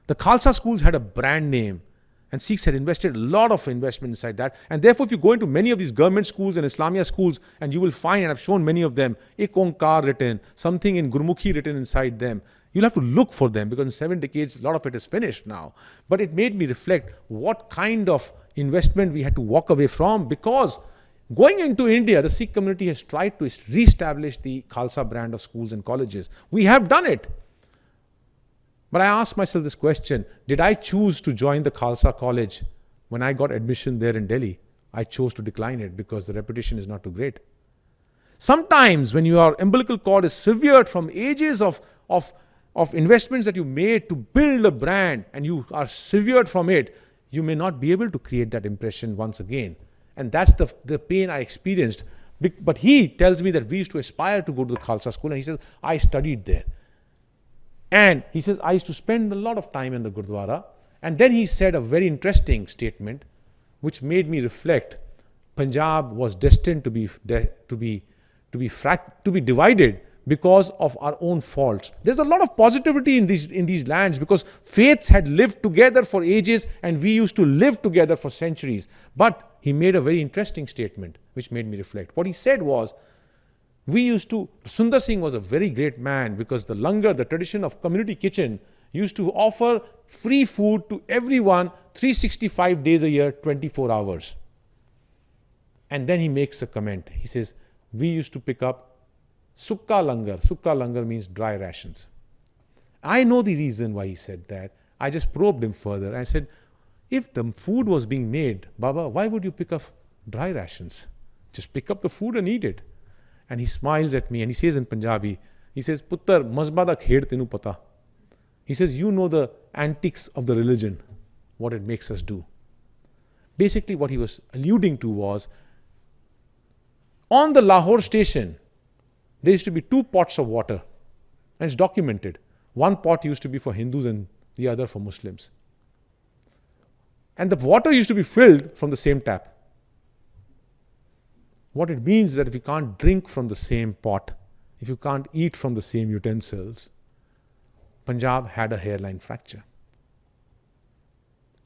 The Khalsa schools had a brand name, and Sikhs had invested a lot of investment inside that. And therefore, if you go into many of these government schools and Islamia schools, and you will find, and I've shown many of them, Ik Onkar written, something in Gurmukhi written inside them. You'll have to look for them, because in 7 decades, a lot of it is finished now. But it made me reflect what kind of investment we had to walk away from, because going into India, the Sikh community has tried to re-establish the Khalsa brand of schools and colleges. We have done it. But I asked myself this question, did I choose to join the Khalsa college when I got admission there in Delhi? I chose to decline it because the reputation is not too great. Sometimes when your umbilical cord is severed from ages of investments that you made to build a brand, and you are severed from it, you may not be able to create that impression once again. And that's the pain I experienced. But he tells me that we used to aspire to go to the Khalsa school, and he says, I studied there. And he says, I used to spend a lot of time in the Gurdwara. And then he said a very interesting statement, which made me reflect. Punjab was destined to be divided because of our own faults. There's a lot of positivity in these lands, because faiths had lived together for ages, and we used to live together for centuries. But he made a very interesting statement, which made me reflect. What he said was, Sundar Singh was a very great man, because the langar, the tradition of community kitchen, used to offer free food to everyone 365 days a year, 24 hours. And then he makes a comment. He says, we used to pick up sukka langar. Sukka langar means dry rations. I know the reason why he said that. I just probed him further. I said, if the food was being made, Baba, why would you pick up dry rations? Just pick up the food and eat it. And he smiles at me and he says in Punjabi, he says, Puttar, mazhab da khed tenu pata. He says, you know the antics of the religion, what it makes us do. Basically what he was alluding to was, on the Lahore station, there used to be 2 pots of water. And it's documented. One pot used to be for Hindus and the other for Muslims. And the water used to be filled from the same tap. What it means is that if you can't drink from the same pot, if you can't eat from the same utensils, Punjab had a hairline fracture.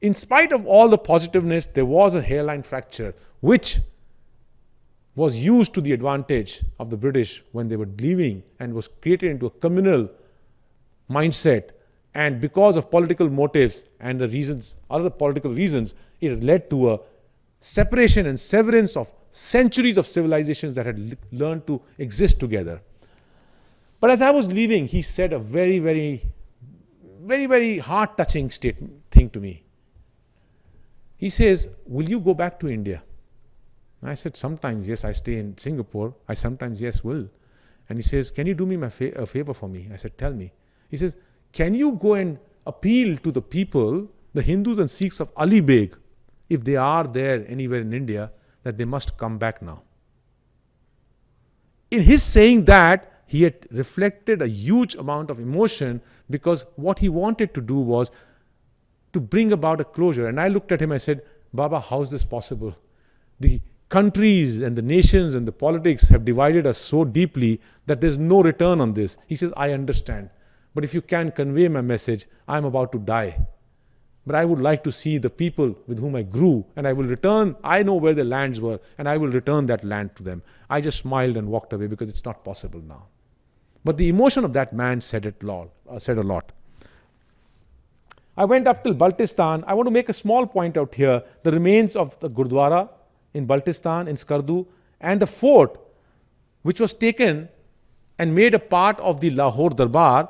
In spite of all the positiveness, there was a hairline fracture, which was used to the advantage of the British when they were leaving, and was created into a communal mindset. And because of political motives and the reasons, other political reasons, it led to a separation and severance of centuries of civilizations that had learned to exist together. But as I was leaving, he said a very, very, very, very heart-touching thing to me. He says, will you go back to India? I said, sometimes, yes, I stay in Singapore. I sometimes, yes, will. And he says, can you do me a favor for me? I said, tell me. He says, can you go and appeal to the people, the Hindus and Sikhs of Ali Beg, if they are there anywhere in India, that they must come back now? In his saying that, he had reflected a huge amount of emotion, because what he wanted to do was to bring about a closure. And I looked at him, I said, Baba, how is this possible? The countries and the nations and the politics have divided us so deeply that there's no return on this. He says, I understand. But if you can convey my message, I'm about to die. But I would like to see the people with whom I grew, and I will return. I know where their lands were, and I will return that land to them. I just smiled and walked away, because it's not possible now. But the emotion of that man said a lot. I went up till Baluchistan. I want to make a small point out here. The remains of the Gurdwara in Baluchistan, in Skardu, and the fort, which was taken and made a part of the Lahore Darbar.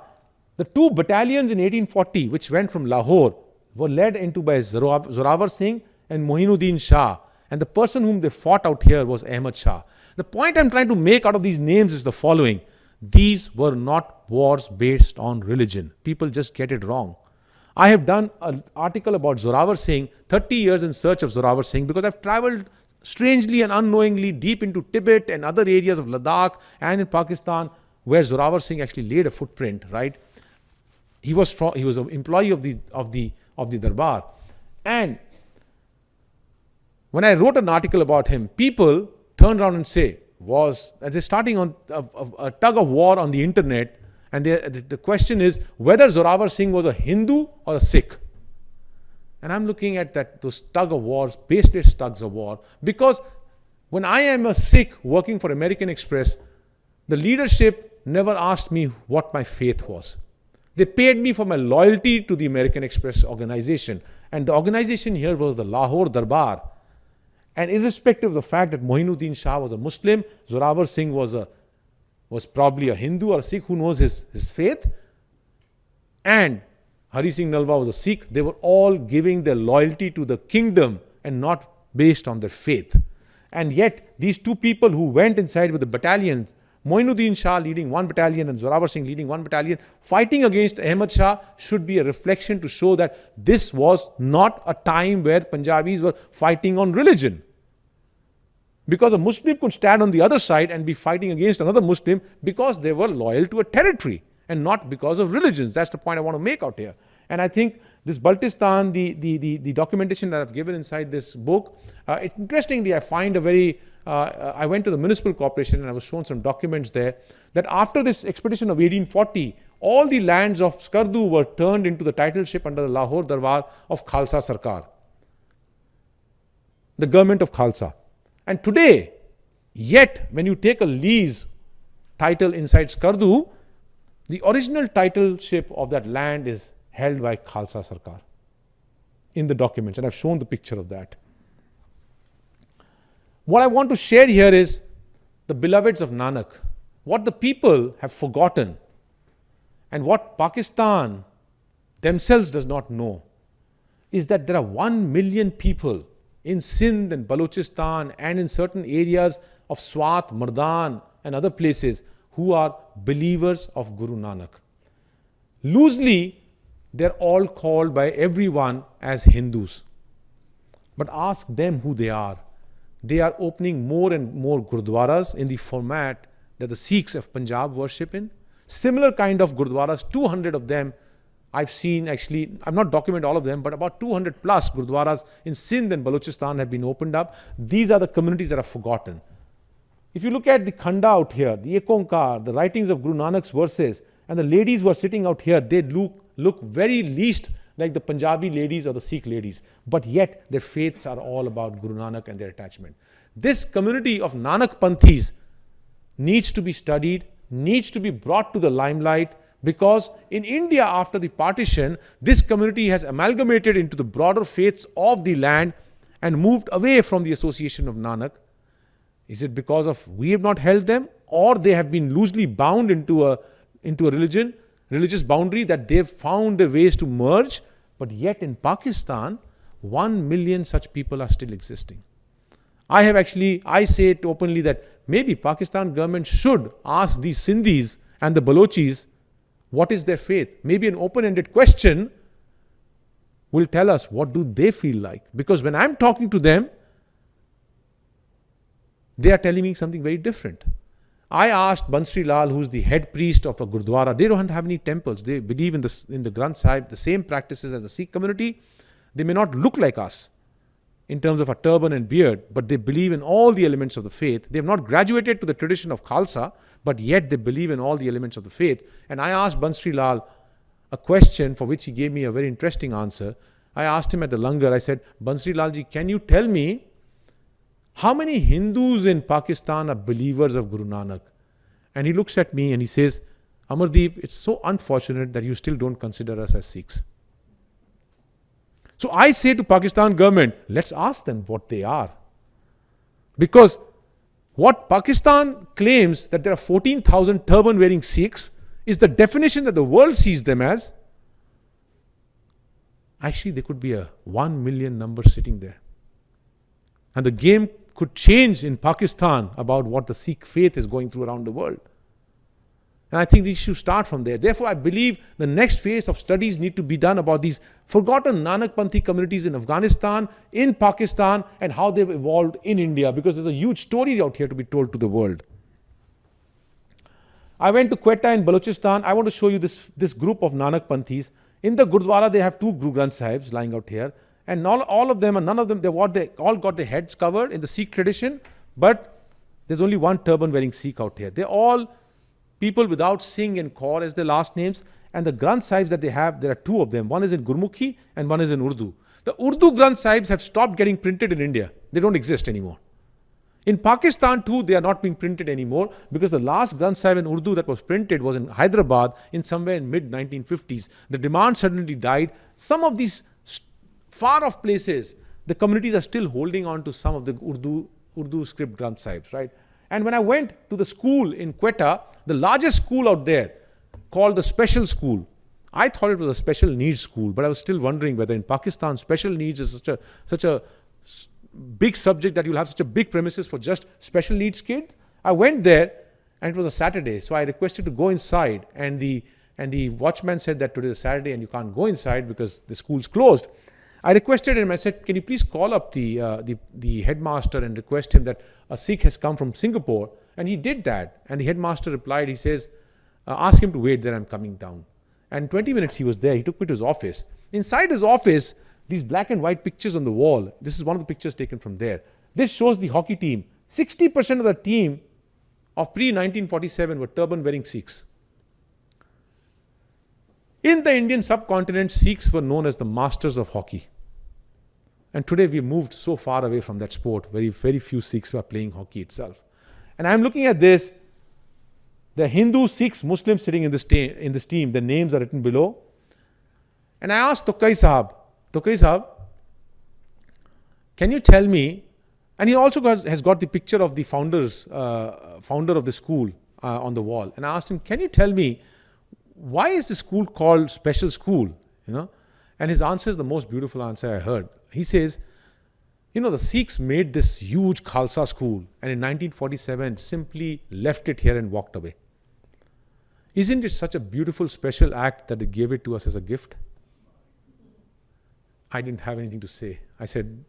The two battalions in 1840, which went from Lahore, were led into by Zorawar Singh and Mohinuddin Shah. And the person whom they fought out here was Ahmad Shah. The point I'm trying to make out of these names is the following. These were not wars based on religion. People just get it wrong. I have done an article about Zorawar Singh, 30 years in search of Zorawar Singh, because I've traveled strangely and unknowingly deep into Tibet and other areas of Ladakh and in Pakistan, where Zorawar Singh actually laid a footprint, right? He was an employee of the Darbar. And when I wrote an article about him, people turned around and say, they're starting on a tug of war on the internet, and the question is whether Zorawar Singh was a Hindu or a Sikh. And I'm looking at those tug of wars, baseless tugs of war, because when I am a Sikh working for American Express, the leadership never asked me what my faith was. They paid me for my loyalty to the American Express organization. And the organization here was the Lahore Darbar. And irrespective of the fact that Mohinuddin Shah was a Muslim, Zorawar Singh was probably a Hindu or a Sikh, who knows his faith, and Hari Singh Nalwa was a Sikh, they were all giving their loyalty to the kingdom and not based on their faith. And yet, these two people who went inside with the battalions, Moinuddin Shah leading one battalion and Zorawar Singh leading one battalion, fighting against Ahmad Shah, should be a reflection to show that this was not a time where Punjabis were fighting on religion. Because a Muslim could stand on the other side and be fighting against another Muslim because they were loyal to a territory and not because of religions. That's the point I want to make out here. And I think this Baluchistan, the documentation that I've given inside this book, interestingly, I find I went to the municipal corporation and I was shown some documents there that after this expedition of 1840, all the lands of Skardu were turned into the titleship under the Lahore Darbar of Khalsa Sarkar, the government of Khalsa. And today, yet, when you take a lease title inside Skardu, the original titleship of that land is held by Khalsa Sarkar in the documents, and I've shown the picture of that. What I want to share here is the beloveds of Nanak, what the people have forgotten, and what Pakistan themselves does not know, is that there are 1 million people in Sindh and Baluchistan and in certain areas of Swat, Mardan and other places who are believers of Guru Nanak. Loosely, they're all called by everyone as Hindus. But ask them who they are. They are opening more and more Gurdwaras in the format that the Sikhs of Punjab worship in. Similar kind of Gurdwaras, 200 of them I've seen, actually, I'm not documenting all of them, but about 200 plus Gurdwaras in Sindh and Baluchistan have been opened up. These are the communities that are forgotten. If you look at the Khanda out here, the Ekonkar, the writings of Guru Nanak's verses, and the ladies who are sitting out here, they look very least like the Punjabi ladies or the Sikh ladies. But yet, their faiths are all about Guru Nanak and their attachment. This community of Nanak Panthis needs to be studied, needs to be brought to the limelight, because in India, after the partition, this community has amalgamated into the broader faiths of the land and moved away from the association of Nanak. Is it because of we have not held them, or they have been loosely bound into a religious boundary that they've found the ways to merge? But yet in Pakistan, 1 million such people are still existing. I say it openly that maybe Pakistan government should ask these Sindhis and the Balochis what is their faith. Maybe an open-ended question will tell us what do they feel like. Because when I'm talking to them, they are telling me something very different. I asked Bansri Lal, who's the head priest of a Gurdwara, they don't have any temples. They believe in the Granth Sahib, the same practices as the Sikh community. They may not look like us in terms of a turban and beard, but they believe in all the elements of the faith. They have not graduated to the tradition of Khalsa, but yet they believe in all the elements of the faith. And I asked Bansri Lal a question for which he gave me a very interesting answer. I asked him at the langar, I said, Bansri Lalji, can you tell me how many Hindus in Pakistan are believers of Guru Nanak? And he looks at me and he says, Amardeep, it's so unfortunate that you still don't consider us as Sikhs. So I say to Pakistan government, let's ask them what they are. Because what Pakistan claims that there are 14,000 turban wearing Sikhs is the definition that the world sees them as. Actually, there could be a 1 million number sitting there. And the game could change in Pakistan about what the Sikh faith is going through around the world. And I think we should start from there. Therefore, I believe the next phase of studies need to be done about these forgotten Nanak Panthi communities in Afghanistan, in Pakistan, and how they've evolved in India, because there's a huge story out here to be told to the world. I went to Quetta in Baluchistan. I want to show you this group of Nanak Panthis. In the Gurdwara, they have two Guru Granth Sahibs lying out here. And all of them, and none of them, they all got their heads covered in the Sikh tradition, but there's only one turban wearing Sikh out here. They're all people without Singh and Kaur as their last names. And the Granth Sahibs that they have, there are two of them. One is in Gurmukhi and one is in Urdu. The Urdu Granth Sahibs have stopped getting printed in India. They don't exist anymore. In Pakistan too, they are not being printed anymore, because the last Granth Sahib in Urdu that was printed was in Hyderabad in somewhere in mid-1950s. The demand suddenly died. Some of these far off places, the communities are still holding on to some of the Urdu script Granth Sahibs, right? And when I went to the school in Quetta, the largest school out there, called the Special School, I thought it was a special needs school, but I was still wondering whether in Pakistan special needs is such a big subject that you'll have such a big premises for just special needs kids. I went there and it was a Saturday, so I requested to go inside, and the watchman said that today is Saturday and you can't go inside because the school's closed. I requested him, I said, can you please call up the headmaster and request him that a Sikh has come from Singapore? And he did that. And the headmaster replied, he says, ask him to wait there, I'm coming down. And in 20 minutes he was there. He took me to his office. Inside his office, these black and white pictures on the wall. This is one of the pictures taken from there. This shows the hockey team. 60% of the team of pre-1947 were turban-wearing Sikhs. In the Indian subcontinent, Sikhs were known as the masters of hockey. And today we've moved so far away from that sport. Very, very few Sikhs were playing hockey itself. And I'm looking at this. The Hindu, Sikhs, Muslims sitting in this team. Their names are written below. And I asked Tokai Sahab, can you tell me, and he also has got the picture of the founder of the school on the wall. And I asked him, can you tell me, why is the school called Special School? And his answer is the most beautiful answer I heard. He says, the Sikhs made this huge Khalsa school, and in 1947 simply left it here and walked away. Isn't it such a beautiful special act that they gave it to us as a gift? I didn't have anything to say. I said,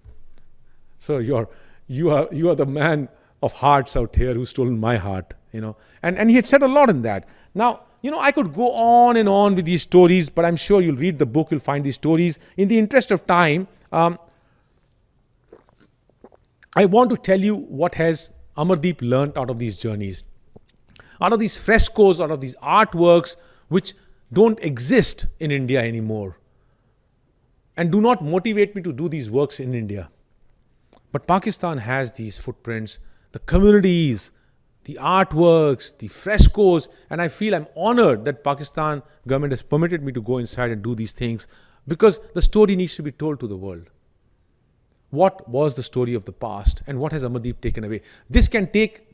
sir, you are the man of hearts out here who's stolen my heart, And he had said a lot in that. Now, I could go on and on with these stories, but I'm sure you'll read the book, you'll find these stories. In the interest of time, I want to tell you what has Amardeep learnt out of these journeys, out of these frescoes, out of these artworks which don't exist in India anymore and do not motivate me to do these works in India. But Pakistan has these footprints, the communities, the artworks, the frescoes, and I feel I'm honored that Pakistan government has permitted me to go inside and do these things, because the story needs to be told to the world. What was the story of the past, and what has Amardeep taken away? This can take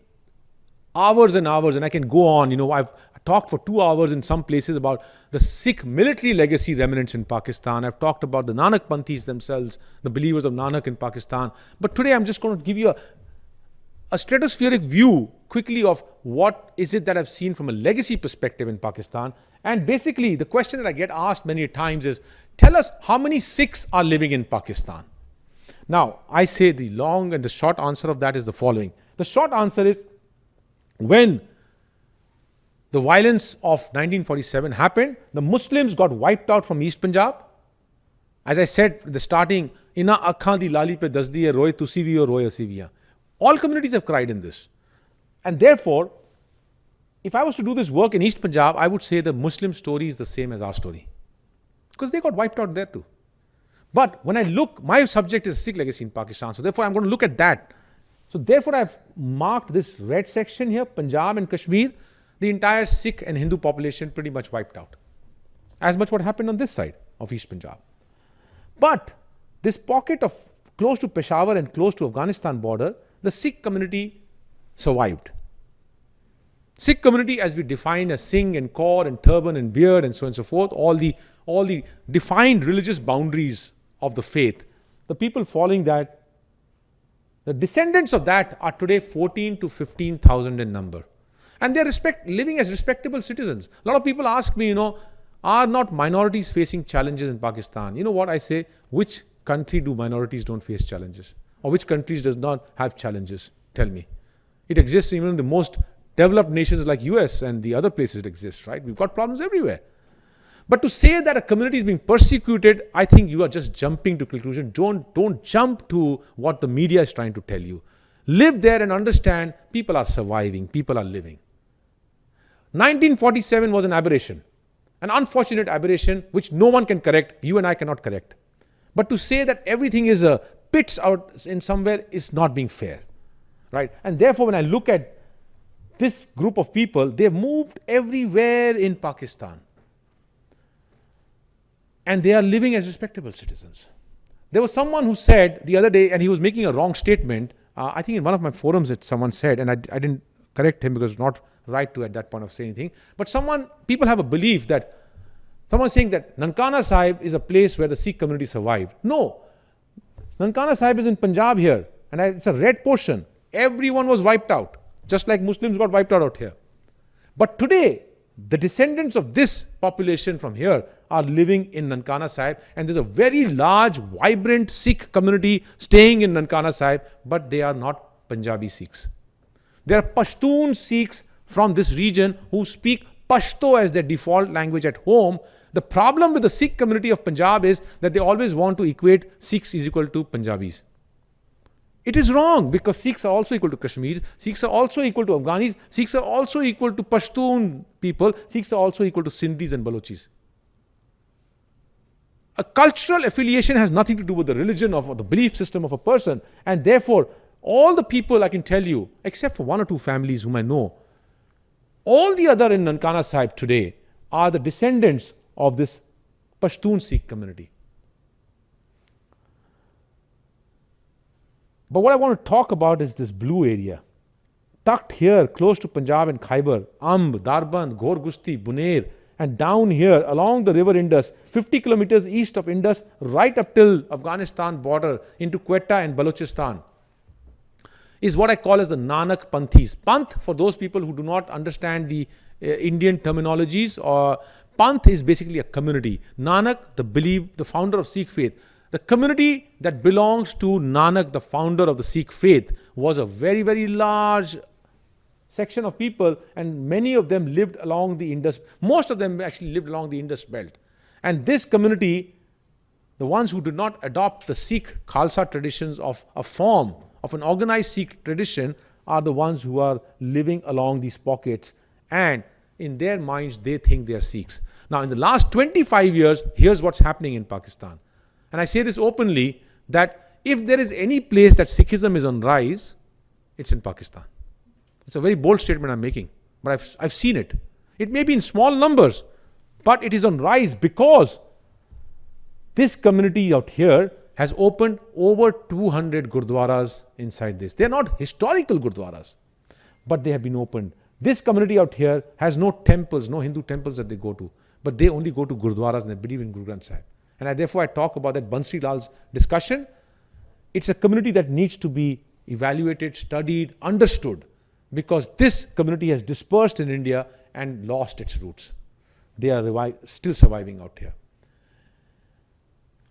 hours and hours, and I can go on. I've talked for 2 hours in some places about the Sikh military legacy remnants in Pakistan. I've talked about the Nanak Panthis themselves, the believers of Nanak in Pakistan. But today I'm just going to give you a stratospheric view quickly of what is it that I've seen from a legacy perspective in Pakistan. And basically, the question that I get asked many times is, tell us how many Sikhs are living in Pakistan. Now, I say the long and the short answer of that is the following. The short answer is, when the violence of 1947 happened. The Muslims got wiped out from East Punjab. As I said at the starting, Ina akhan di lali pe dasdi hai roye tusi vi ho roye asi vi. All communities have cried in this. And therefore, if I was to do this work in East Punjab, I would say the Muslim story is the same as our story. Because they got wiped out there too. But when I look, my subject is Sikh legacy in Pakistan. So therefore, I'm going to look at that. So therefore, I've marked this red section here, Punjab and Kashmir. The entire Sikh and Hindu population pretty much wiped out. As much what happened on this side of East Punjab. But this pocket of close to Peshawar and close to Afghanistan border, the Sikh community survived. Sikh community, as we define as Singh and Kaur and turban and beard and so on and so forth, all the defined religious boundaries of the faith, the people following that, the descendants of that are today 14 to 15,000 in number. And they're living as respectable citizens. A lot of people ask me, are not minorities facing challenges in Pakistan? You know what I say? Which country do minorities don't face challenges? Or which countries does not have challenges? Tell me. It exists even in the most developed nations like US and the other places it exists, right? We've got problems everywhere. But to say that a community is being persecuted, I think you are just jumping to conclusion. Don't jump to what the media is trying to tell you. Live there and understand people are surviving, people are living. 1947 was an aberration, an unfortunate aberration which no one can correct, you and I cannot correct. But to say that everything is a pits out in somewhere is not being fair, right? And therefore, when I look at this group of people, they've moved everywhere in Pakistan. And they are living as respectable citizens. There was someone who said the other day, and he was making a wrong statement, I think in one of my forums that someone said, and I didn't correct him because it's not right to at that point of say anything, but people have a belief that, someone saying that Nankana Sahib is a place where the Sikh community survived. No, Nankana Sahib is in Punjab here, and it's a red portion. Everyone was wiped out, just like Muslims got wiped out here. But today, the descendants of this population from here are living in Nankana Sahib, and there's a very large, vibrant Sikh community staying in Nankana Sahib, but they are not Punjabi Sikhs. They are Pashtun Sikhs from this region who speak Pashto as their default language at home. The problem with the Sikh community of Punjab is that they always want to equate Sikhs is equal to Punjabis. It is wrong, because Sikhs are also equal to Kashmiris, Sikhs are also equal to Afghanis, Sikhs are also equal to Pashtun people, Sikhs are also equal to Sindhis and Baluchis. A cultural affiliation has nothing to do with the religion or the belief system of a person, and therefore all the people I can tell you, except for one or two families whom I know, all the other in Nankana Sahib today are the descendants of this Pashtun Sikh community. But what I want to talk about is this blue area. Tucked here, close to Punjab and Khyber, Amb, Darband, Ghor Gusti, Buner, and down here along the river Indus, 50 kilometers east of Indus, right up till Afghanistan border into Quetta and Baluchistan, is what I call as the Nanak Panthis. Panth, for those people who do not understand the Indian terminologies, or Panth is basically a community. Nanak, the founder of Sikh faith. The community that belongs to Nanak, the founder of the Sikh faith, was a very, very large section of people, and many of them lived along the Indus. Most of them actually lived along the Indus belt. And this community, the ones who did not adopt the Sikh Khalsa traditions of a form of an organized Sikh tradition, are the ones who are living along these pockets, and in their minds they think they are Sikhs. Now in the last 25 years, here's what's happening in Pakistan. And I say this openly, that if there is any place that Sikhism is on rise, it's in Pakistan. It's a very bold statement I'm making, but I've seen it. It may be in small numbers, but it is on rise because this community out here has opened over 200 gurdwaras inside this. They're not historical gurdwaras, but they have been opened. This community out here has no temples, no Hindu temples that they go to, but they only go to gurdwaras and they believe in Guru Granth Sahib. And therefore I talk about that Bansri Lal's discussion. It's a community that needs to be evaluated, studied, understood, because this community has dispersed in India and lost its roots. They are still surviving out here.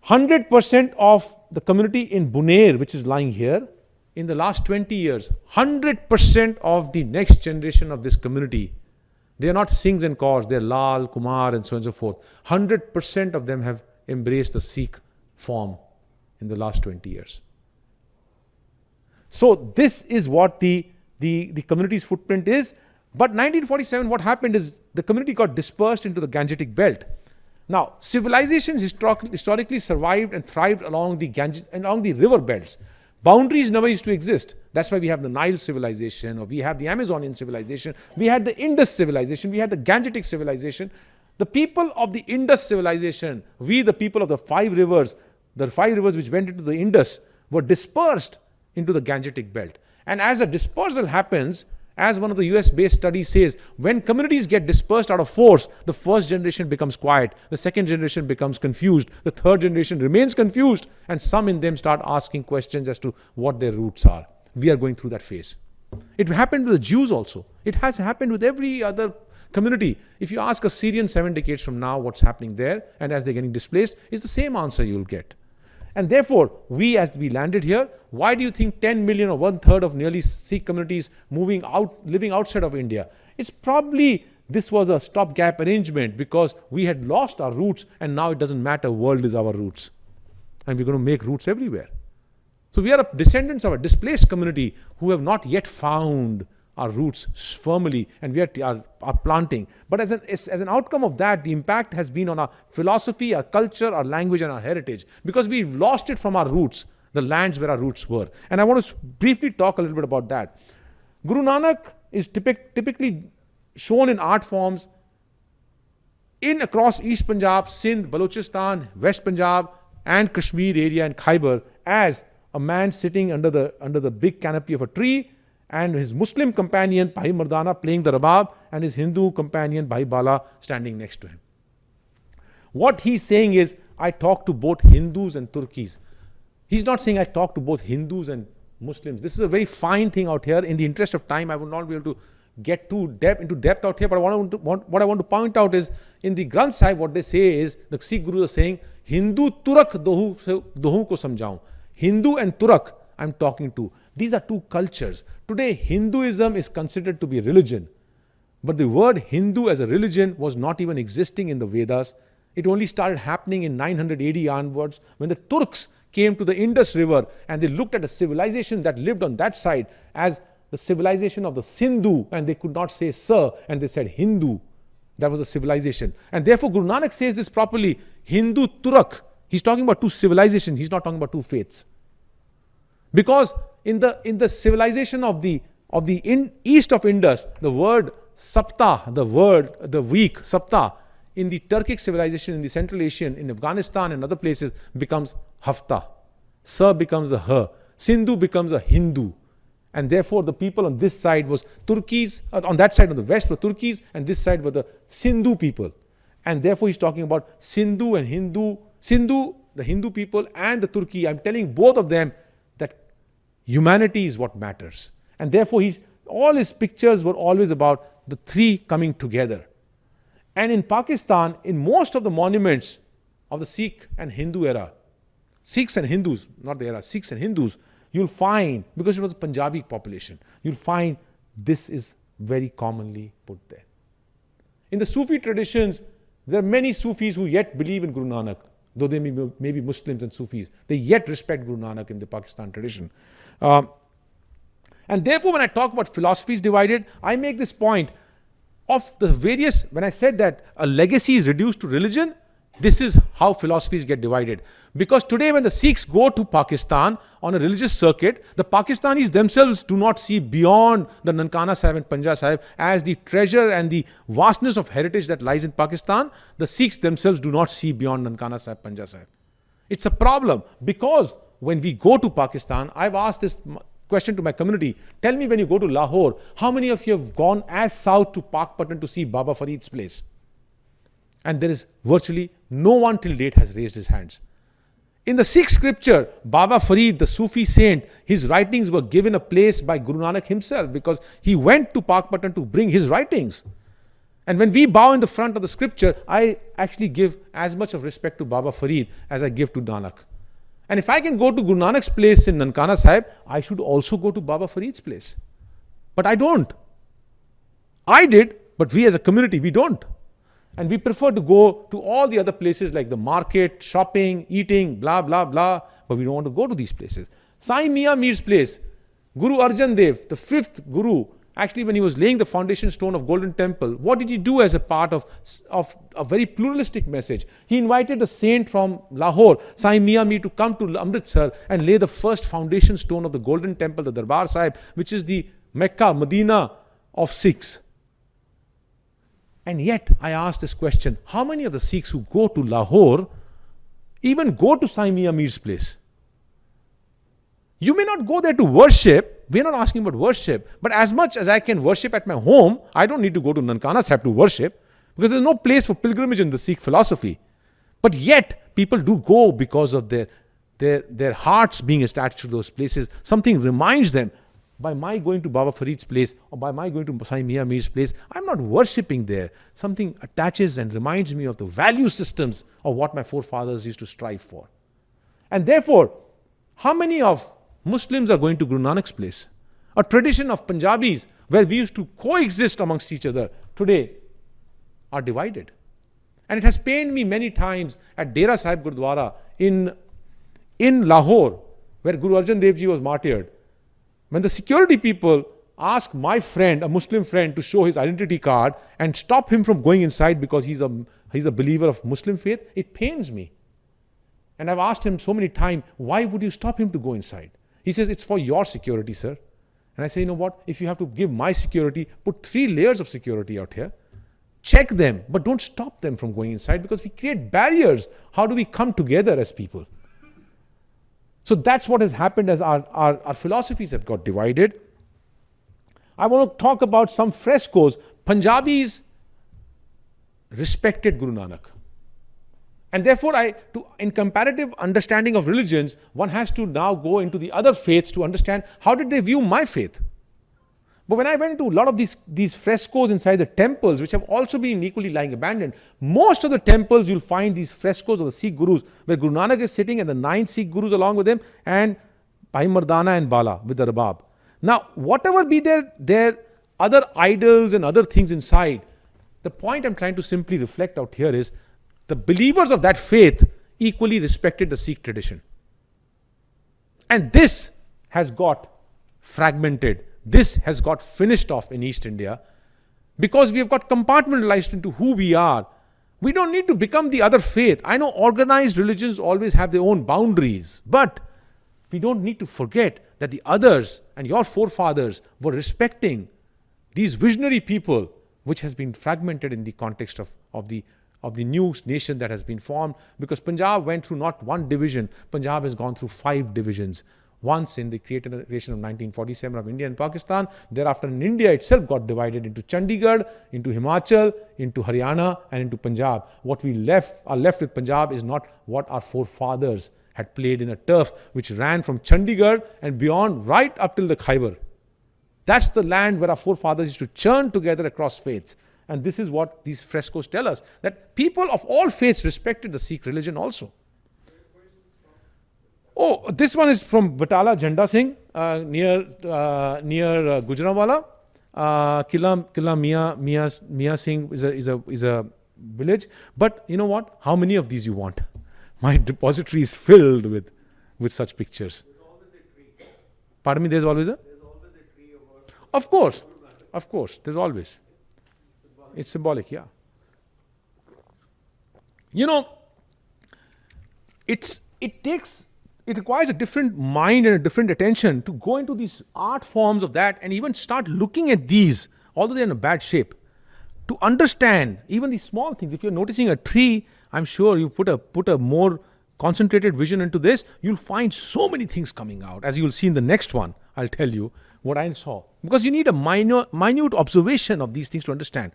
100% of the community in Buner, which is lying here, in the last 20 years, 100% of the next generation of this community They are not Singhs and Kaurs, they're Lal, Kumar, and so on and so forth. 100% of them have embraced the Sikh form in the last 20 years. So this is what the community's footprint is. But 1947, what happened is the community got dispersed into the Gangetic belt. Now, civilizations historically survived and thrived along the river belts. Boundaries never used to exist. That's why we have the Nile civilization, or we have the Amazonian civilization, we had the Indus civilization, we had the Gangetic civilization. The people of the Indus civilization, we the people of the 5 rivers which went into the Indus, were dispersed into the Gangetic belt. And as a dispersal happens, as one of the US-based studies says, when communities get dispersed out of force, the first generation becomes quiet, the second generation becomes confused, the third generation remains confused, and some in them start asking questions as to what their roots are. We are going through that phase. It happened with the Jews also. It has happened with every other community. If you ask a Syrian 7 decades from now what's happening there, and as they're getting displaced, it's the same answer you'll get. And therefore, as we landed here, why do you think 10 million or 1/3 of nearly Sikh communities moving out, living outside of India? It's probably this was a stopgap arrangement because we had lost our roots and now it doesn't matter, world is our roots. And we're going to make roots everywhere. So we are descendants of a displaced community who have not yet found our roots firmly, and we are planting. But as an outcome of that, the impact has been on our philosophy, our culture, our language, and our heritage, because we've lost it from our roots, the lands where our roots were. And I want to briefly talk a little bit about that. Guru Nanak is typically shown in art forms across East Punjab, Sindh, Baluchistan, West Punjab, and Kashmir area and Khyber as a man sitting under the big canopy of a tree, and his Muslim companion, Bhai Mardana, playing the rabab, and his Hindu companion, Bhai Bala, standing next to him. What he's saying is, I talk to both Hindus and Turkis. He's not saying I talk to both Hindus and Muslims. This is a very fine thing out here. In the interest of time, I will not be able to get into depth out here, but what I want to point out is, in the Granth Sahib, what they say is, the Sikh Gurus are saying, Hindu Turak dohu ko samjhaun. Hindu and Turak I'm talking to. These are two cultures. Today, Hinduism is considered to be a religion. But the word Hindu as a religion was not even existing in the Vedas. It only started happening in 980 onwards when the Turks came to the Indus River and they looked at a civilization that lived on that side as the civilization of the Sindhu, and they could not say Sir, and they said Hindu. That was a civilization. And therefore, Guru Nanak says this properly, Hindu Turak. He's talking about two civilizations. He's not talking about two faiths. Because in the civilization of the east of Indus, the word Sapta, the week, Sapta, in the Turkic civilization, in the Central Asian, in Afghanistan and other places, becomes Hafta. Sir becomes a her. Sindhu becomes a Hindu. And therefore, the people on this side was Turkis, on that side of the west were Turkis, and this side were the Sindhu people. And therefore, he's talking about Sindhu and Hindu. Sindhu, the Hindu people, and the Turki. I'm telling both of them that humanity is what matters. And therefore, all his pictures were always about the three coming together. And in Pakistan, in most of the monuments of the Sikh and Hindu era, Sikhs and Hindus, not the era, Sikhs and Hindus, you'll find, because it was a Punjabi population, you'll find this is very commonly put there. In the Sufi traditions, there are many Sufis who yet believe in Guru Nanak, though they may be Muslims and Sufis. They yet respect Guru Nanak in the Pakistan tradition. And therefore, when I talk about philosophies divided, I make this point of the various, when I said that a legacy is reduced to religion, this is how philosophies get divided. Because today when the Sikhs go to Pakistan on a religious circuit, the Pakistanis themselves do not see beyond the Nankana Sahib and Panja Sahib as the treasure and the vastness of heritage that lies in Pakistan. The Sikhs themselves do not see beyond Nankana Sahib, Panja Sahib. It's a problem because when we go to Pakistan, I've asked this question to my community, tell me when you go to Lahore, how many of you have gone as south to Pakpatan to see Baba Farid's place? And there is virtually no one till date has raised his hands. In the Sikh scripture, Baba Farid, the Sufi saint, his writings were given a place by Guru Nanak himself because he went to Pakpatan to bring his writings. And when we bow in the front of the scripture, I actually give as much of respect to Baba Farid as I give to Nanak. And if I can go to Guru Nanak's place in Nankana Sahib, I should also go to Baba Farid's place. But I don't. I did But we as a community, we don't. And we prefer to go to all the other places like the market, shopping, eating, blah, blah, blah. But we don't want to go to these places. Sai Mia Mir's place, Guru Arjan Dev, the 5th Guru, actually when he was laying the foundation stone of Golden Temple, what did he do as a part of a very pluralistic message? He invited a saint from Lahore, Sai Mia Mir, to come to Amritsar and lay the first foundation stone of the Golden Temple, the Darbar Sahib, which is the Mecca, Medina of Sikhs. And yet, I ask this question, how many of the Sikhs who go to Lahore even go to Sai Mia Mir's place? You may not go there to worship. We're not asking about worship. But as much as I can worship at my home, I don't need to go to Nankana Sahib to worship, because there's no place for pilgrimage in the Sikh philosophy. But yet, people do go because of their hearts being attached to those places. Something reminds them, by my going to Baba Farid's place or by my going to Sai Mia Mir's place, I'm not worshipping there. Something attaches and reminds me of the value systems of what my forefathers used to strive for. And therefore, how many of Muslims are going to Guru Nanak's place? A tradition of Punjabis where we used to coexist amongst each other today are divided. And it has pained me many times at Dera Sahib Gurdwara in Lahore, where Guru Arjan Dev Ji was martyred. When the security people ask my friend, a Muslim friend, to show his identity card and stop him from going inside because he's a believer of Muslim faith, it pains me. And I've asked him so many times, why would you stop him to go inside? He says, it's for your security, sir. And I say, you know what? If you have to give my security, put 3 layers of security out here. Check them, but don't stop them from going inside, because we create barriers. How do we come together as people? So that's what has happened as our philosophies have got divided. I want to talk about some frescoes. Punjabis respected Guru Nanak. And therefore, in comparative understanding of religions, one has to now go into the other faiths to understand how did they view my faith. But when I went to a lot of these frescoes inside the temples, which have also been equally lying abandoned, most of the temples you'll find these frescoes of the Sikh Gurus, where Guru Nanak is sitting and the 9 Sikh Gurus along with him, and Bhai Mardana and Bala with the Rabab. Now, whatever be their other idols and other things inside, the point I'm trying to simply reflect out here is the believers of that faith equally respected the Sikh tradition. And this has got fragmented. This has got finished off in East India because we have got compartmentalized into who we are. We don't need to become the other faith. I know organized religions always have their own boundaries, but we don't need to forget that the others and your forefathers were respecting these visionary people, which has been fragmented in the context of the new nation that has been formed, because Punjab went through not one division, Punjab has gone through 5 divisions. Once in the creation of 1947 of India and Pakistan, thereafter in India itself got divided into Chandigarh, into Himachal, into Haryana and into Punjab. What we are left with Punjab is not what our forefathers had played in a turf which ran from Chandigarh and beyond right up till the Khyber. That's the land where our forefathers used to churn together across faiths. And this is what these frescoes tell us, that people of all faiths respected the Sikh religion also. Oh, this one is from Batala Jhanda Singh, near Gujranwala. Killa Mia Singh is a village. But you know what? How many of these you want? My depository is filled with such pictures. There's always a tree. Pardon me, there's always a? There's always a tree over. Of course, there's always. It's symbolic, yeah. You know, it requires a different mind and a different attention to go into these art forms of that and even start looking at these, although they're in a bad shape, to understand even these small things. If you're noticing a tree, I'm sure you put a more concentrated vision into this, you'll find so many things coming out. As you'll see in the next one, I'll tell you what I saw. Because you need a minute observation of these things to understand.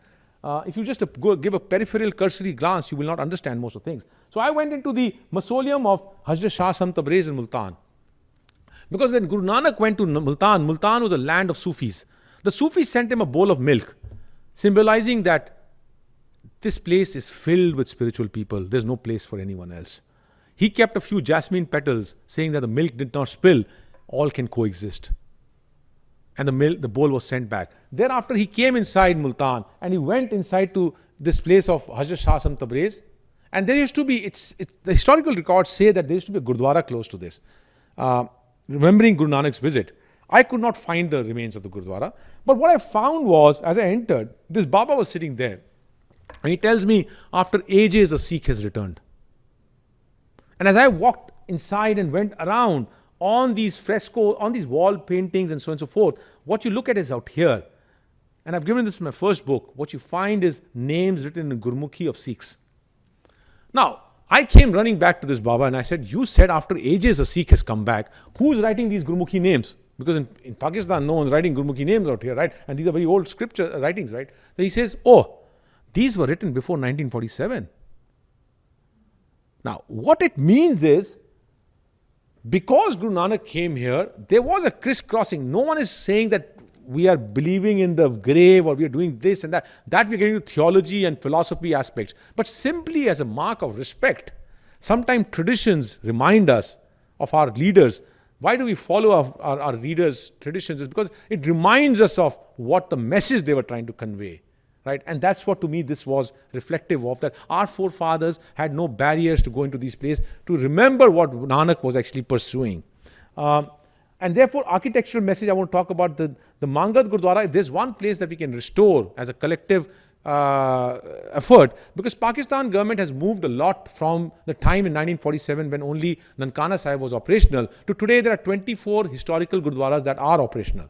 If you just go give a peripheral cursory glance, you will not understand most of the things. So I went into the mausoleum of Hazrat Shah Sant Tabriz in Multan. Because when Guru Nanak went to Multan, Multan was a land of Sufis. The Sufis sent him a bowl of milk, symbolizing that this place is filled with spiritual people. There's no place for anyone else. He kept a few jasmine petals, saying that the milk did not spill, all can coexist. And the bowl was sent back. Thereafter, he came inside Multan and he went inside to this place of Hazrat Shah Sam Tabriz. And there used to be, the historical records say that there used to be a Gurdwara close to this. Remembering Guru Nanak's visit, I could not find the remains of the Gurdwara. But what I found was, as I entered, this Baba was sitting there. And he tells me, after ages, a Sikh has returned. And as I walked inside and went around, on these frescoes, on these wall paintings and so on and so forth, what you look at is out here. And I've given this in my first book. What you find is names written in Gurmukhi of Sikhs. Now, I came running back to this Baba and I said, you said after ages a Sikh has come back. Who's writing these Gurmukhi names? Because in Pakistan, no one's writing Gurmukhi names out here, right? And these are very old scripture writings, right? So he says, oh, these were written before 1947. Now, what it means is, because Guru Nanak came here, there was a crisscrossing. No one is saying that we are believing in the grave or we are doing this and that. That we are getting to theology and philosophy aspects. But simply as a mark of respect, sometimes traditions remind us of our leaders. Why do we follow our leaders' traditions? It's because it reminds us of what the message they were trying to convey. Right? And that's what, to me, this was reflective of, that our forefathers had no barriers to go into these places, to remember what Nanak was actually pursuing. And therefore, architectural message, I want to talk about the Mangad Gurdwara. If there's one place that we can restore as a collective effort, because Pakistan government has moved a lot from the time in 1947 when only Nankana Sahib was operational, to today there are 24 historical Gurdwaras that are operational.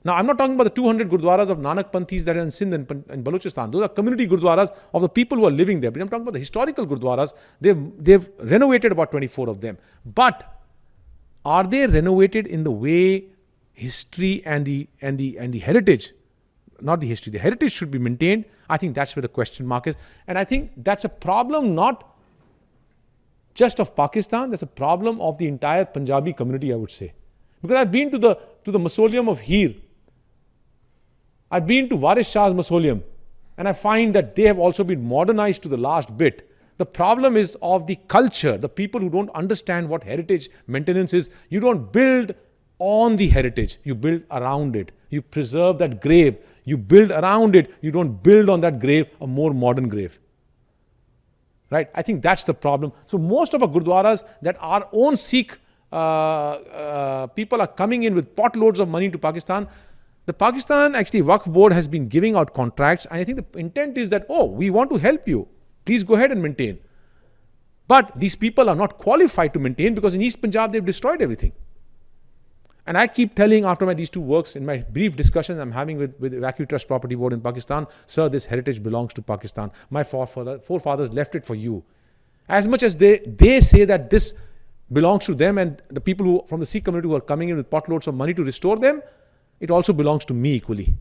Now, I'm not talking about the 200 Gurdwaras of Nanak Panthis that are in Sindh and Baluchistan. Those are community Gurdwaras of the people who are living there. But I'm talking about the historical Gurdwaras. They've renovated about 24 of them. But are they renovated in the way history and the heritage, not the history, the heritage should be maintained? I think that's where the question mark is. And I think that's a problem not just of Pakistan, that's a problem of the entire Punjabi community, I would say. Because I've been to the mausoleum of Heer. I've been to Waris Shah's mausoleum, and I find that they have also been modernized to the last bit. The problem is of the culture, the people who don't understand what heritage maintenance is. You don't build on the heritage, you build around it. You preserve that grave, you build around it. You don't build on that grave a more modern grave. Right? I think that's the problem. So most of our Gurdwaras that our own Sikh people are coming in with potloads of money to Pakistan. The Pakistan actually Waqf board has been giving out contracts, and I think the intent is that, oh, we want to help you. Please go ahead and maintain. But these people are not qualified to maintain because in East Punjab they've destroyed everything. And I keep telling after these two works, in my brief discussions I'm having with Evacuee Trust Property Board in Pakistan, sir, this heritage belongs to Pakistan. My forefathers left it for you. As much as they say that this belongs to them and the people who from the Sikh community who are coming in with potloads of money to restore them, it also belongs to me equally.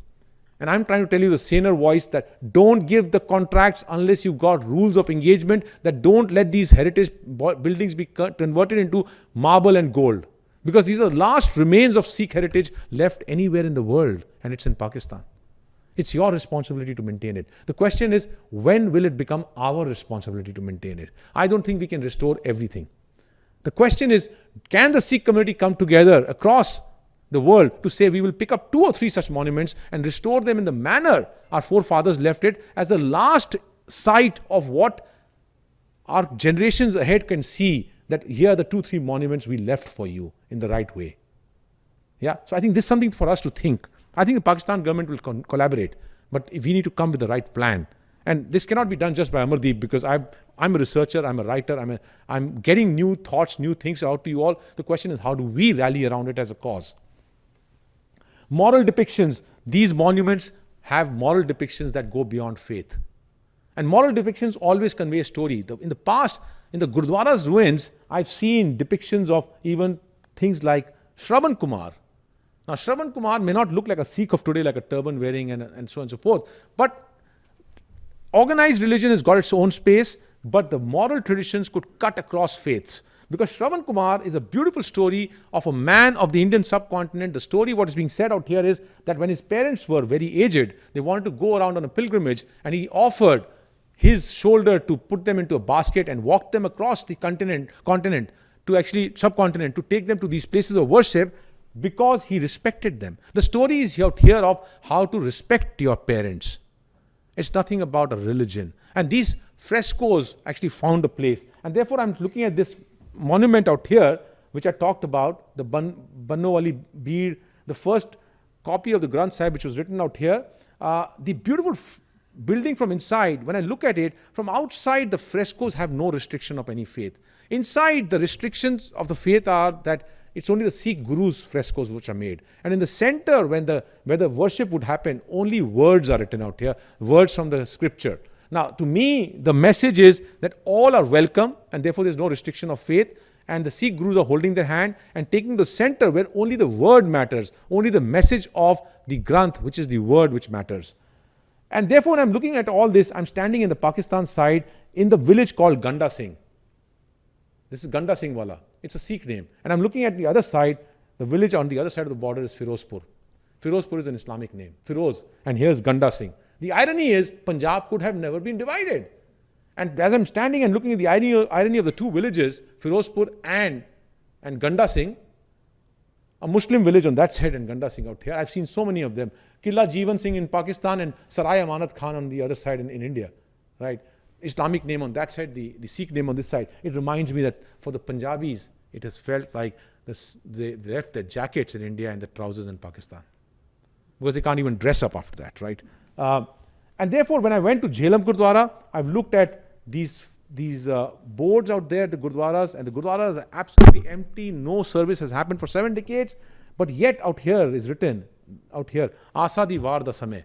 And I'm trying to tell you the saner voice that don't give the contracts unless you've got rules of engagement, that don't let these heritage buildings be converted into marble and gold. Because these are the last remains of Sikh heritage left anywhere in the world, and it's in Pakistan. It's your responsibility to maintain it. The question is, when will it become our responsibility to maintain it? I don't think we can restore everything. The question is, can the Sikh community come together across the world to say we will pick up 2 or 3 such monuments and restore them in the manner our forefathers left it, as the last sight of what our generations ahead can see, that here are the 2-3 monuments we left for you in the right way. Yeah, so I think this is something for us to think. I think the Pakistan government will collaborate, but if we need to come with the right plan. And this cannot be done just by Amardeep, because I'm a researcher, I'm a writer, I'm getting new thoughts, new things out to you all. The question is, how do we rally around it as a cause? Moral depictions. These monuments have moral depictions that go beyond faith. And moral depictions always convey a story. In the past, in the Gurdwara's ruins, I've seen depictions of even things like Shravan Kumar. Now, Shravan Kumar may not look like a Sikh of today, like a turban wearing and so on and so forth. But organized religion has got its own space, but the moral traditions could cut across faiths. Because Shravan Kumar is a beautiful story of a man of the Indian subcontinent. The story, what is being said out here, is that when his parents were very aged, they wanted to go around on a pilgrimage, and he offered his shoulder to put them into a basket and walk them across the continent to actually subcontinent, to take them to these places of worship. because he respected them. The story is out here of how to respect your parents. It's nothing about a religion. And these frescoes actually found a place. And therefore, I'm looking at this monument out here, which I talked about, the Banno Ali Bir, the first copy of the Granth Sahib, which was written out here. The beautiful building from inside, when I look at it, from outside, the frescoes have no restriction of any faith. Inside, the restrictions of the faith are that it's only the Sikh Gurus' frescoes which are made. And in the center, where the worship would happen, only words are written out here, words from the scripture. Now, to me, the message is that all are welcome, and therefore there's no restriction of faith. And the Sikh Gurus are holding their hand and taking the center where only the word matters, only the message of the Granth, which is the word which matters. And therefore, when I'm looking at all this, I'm standing in the Pakistan side in the village called Ganda Singh. This is Ganda Singh Wala. It's a Sikh name. And I'm looking at the other side, the village on the other side of the border is Firozpur. Firozpur is an Islamic name, Firoz. And here's Ganda Singh. The irony is, Punjab could have never been divided. And as I'm standing and looking at the irony of the two villages, Firozpur and Ganda Singh, a Muslim village on that side and Ganda Singh out here, I've seen so many of them. Killa Jeevan Singh in Pakistan and Sarai Amanat Khan on the other side in India, right? Islamic name on that side, the Sikh name on this side. It reminds me that for the Punjabis, it has felt like they left their jackets in India and the trousers in Pakistan. Because they can't even dress up after that, right? And therefore, when I went to Jhelum Gurdwara, I've looked at these boards out there, the Gurdwaras, and the Gurdwaras are absolutely empty. No service has happened for 7 decades. But yet out here is written, out here, Asa di Var da Samay.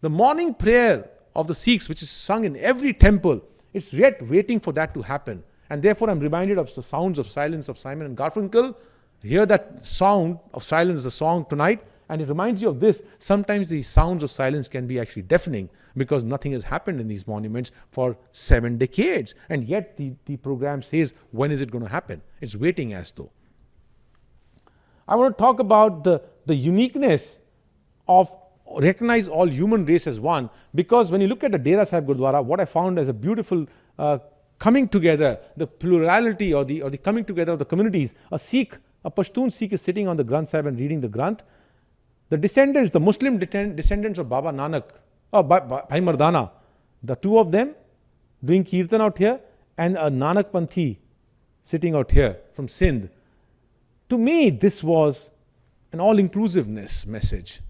The morning prayer of the Sikhs, which is sung in every temple, it's yet waiting for that to happen. And therefore, I'm reminded of the sounds of silence of Simon and Garfunkel. Hear that sound of silence, the song tonight, and it reminds you of this. Sometimes the sounds of silence can be actually deafening because nothing has happened in these monuments for 7 decades. And yet the program says, when is it going to happen? It's waiting as though. I want to talk about the uniqueness of recognize all human race as one, because when you look at the Dera Sahib Gurdwara, what I found as a beautiful coming together, the plurality or the coming together of the communities. A Pashtun Sikh is sitting on the Granth Sahib and reading the Granth. The descendants, the Muslim descendants of Baba Nanak, Bhai Mardana, the two of them doing Kirtan out here, and a Nanak Panthi sitting out here from Sindh. To me, this was an all-inclusiveness message,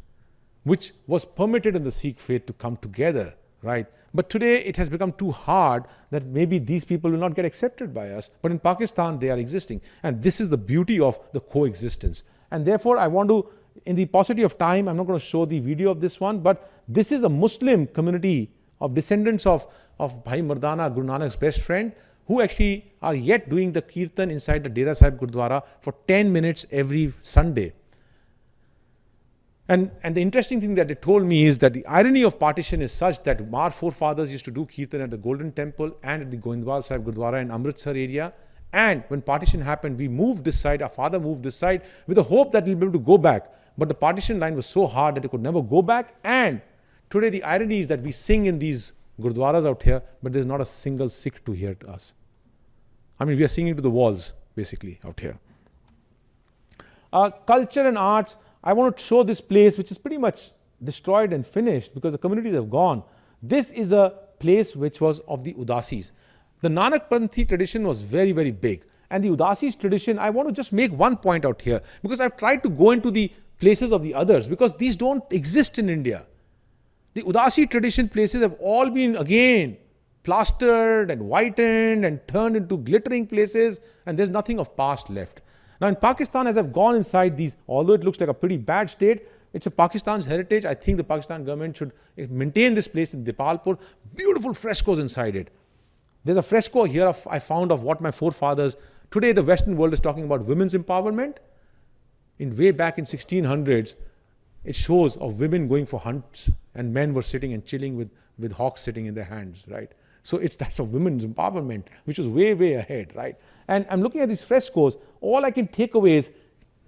which was permitted in the Sikh faith to come together, right? But today it has become too hard that maybe these people will not get accepted by us. But in Pakistan, they are existing. And this is the beauty of the coexistence. And therefore, I want to, in the paucity of time, I'm not going to show the video of this one, but this is a Muslim community of descendants of Bhai Mardana, Guru Nanak's best friend, who actually are yet doing the Kirtan inside the Dera Sahib Gurdwara for 10 minutes every Sunday. And the interesting thing that they told me is that the irony of partition is such that our forefathers used to do Kirtan at the Golden Temple and at the Goindwal Sahib Gurdwara in Amritsar area. And when partition happened, we moved this side, our father moved this side with the hope that we'll be able to go back. But the partition line was so hard that it could never go back. And today the irony is that we sing in these Gurdwaras out here, but there's not a single Sikh to hear us. I mean, we are singing to the walls, basically, out here. Culture and arts. I want to show this place which is pretty much destroyed and finished because the communities have gone. This is a place which was of the Udasis. The Nanak Panthi tradition was very, very big. And the Udasis tradition, I want to just make one point out here because I've tried to go into the places of the others because these don't exist in India. The Udasi tradition places have all been again plastered and whitened and turned into glittering places, and there's nothing of past left. Now in Pakistan, as I've gone inside these, although it looks like a pretty bad state, it's a Pakistan's heritage. I think the Pakistan government should maintain this place in Dipalpur. Beautiful frescoes inside it. There's a fresco here I found of what my forefathers, today the Western world is talking about women's empowerment. In way back in 1600s, it shows of women going for hunts and men were sitting and chilling with hawks sitting in their hands, right? So that's of women's empowerment, which was way, way ahead, right? And I'm looking at these frescoes. All I can take away is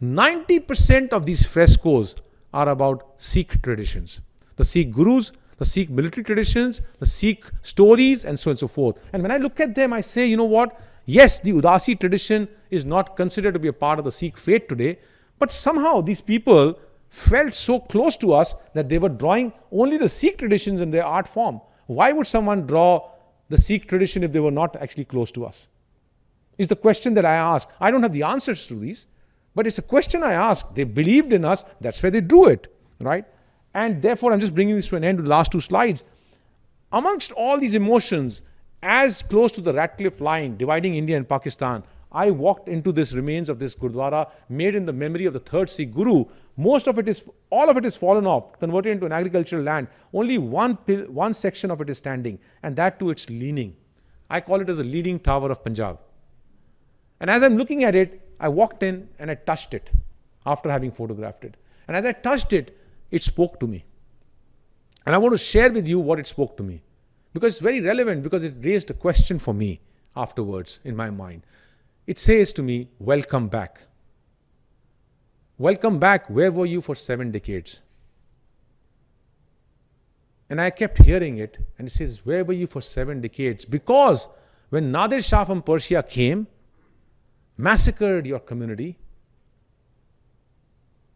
90% of these frescoes are about Sikh traditions. The Sikh gurus, the Sikh military traditions, the Sikh stories, and so on and so forth. And when I look at them, I say, you know what? Yes, the Udasi tradition is not considered to be a part of the Sikh faith today, But somehow these people felt so close to us that they were drawing only the Sikh traditions in their art form. Why would someone draw the Sikh tradition if they were not actually close to us? Is the question that I ask. I don't have the answers to these, but it's a question I ask. They believed in us, that's why they drew it, right? And therefore, I'm just bringing this to an end with the last two slides. Amongst all these emotions, as close to the Radcliffe line dividing India and Pakistan, I walked into this remains of this Gurdwara made in the memory of the third Sikh Guru. All of it is fallen off, converted into an agricultural land. Only one section of it is standing, and that too it's leaning. I call it as a leaning tower of Punjab. And as I'm looking at it, I walked in and I touched it after having photographed it. And as I touched it, it spoke to me. And I want to share with you what it spoke to me. Because it's very relevant, because it raised a question for me afterwards in my mind. It says to me, welcome back. Welcome back, where were you for 7 decades? And I kept hearing it, and it says, where were you for 7 decades? Because when Nadir Shah from Persia came, massacred your community,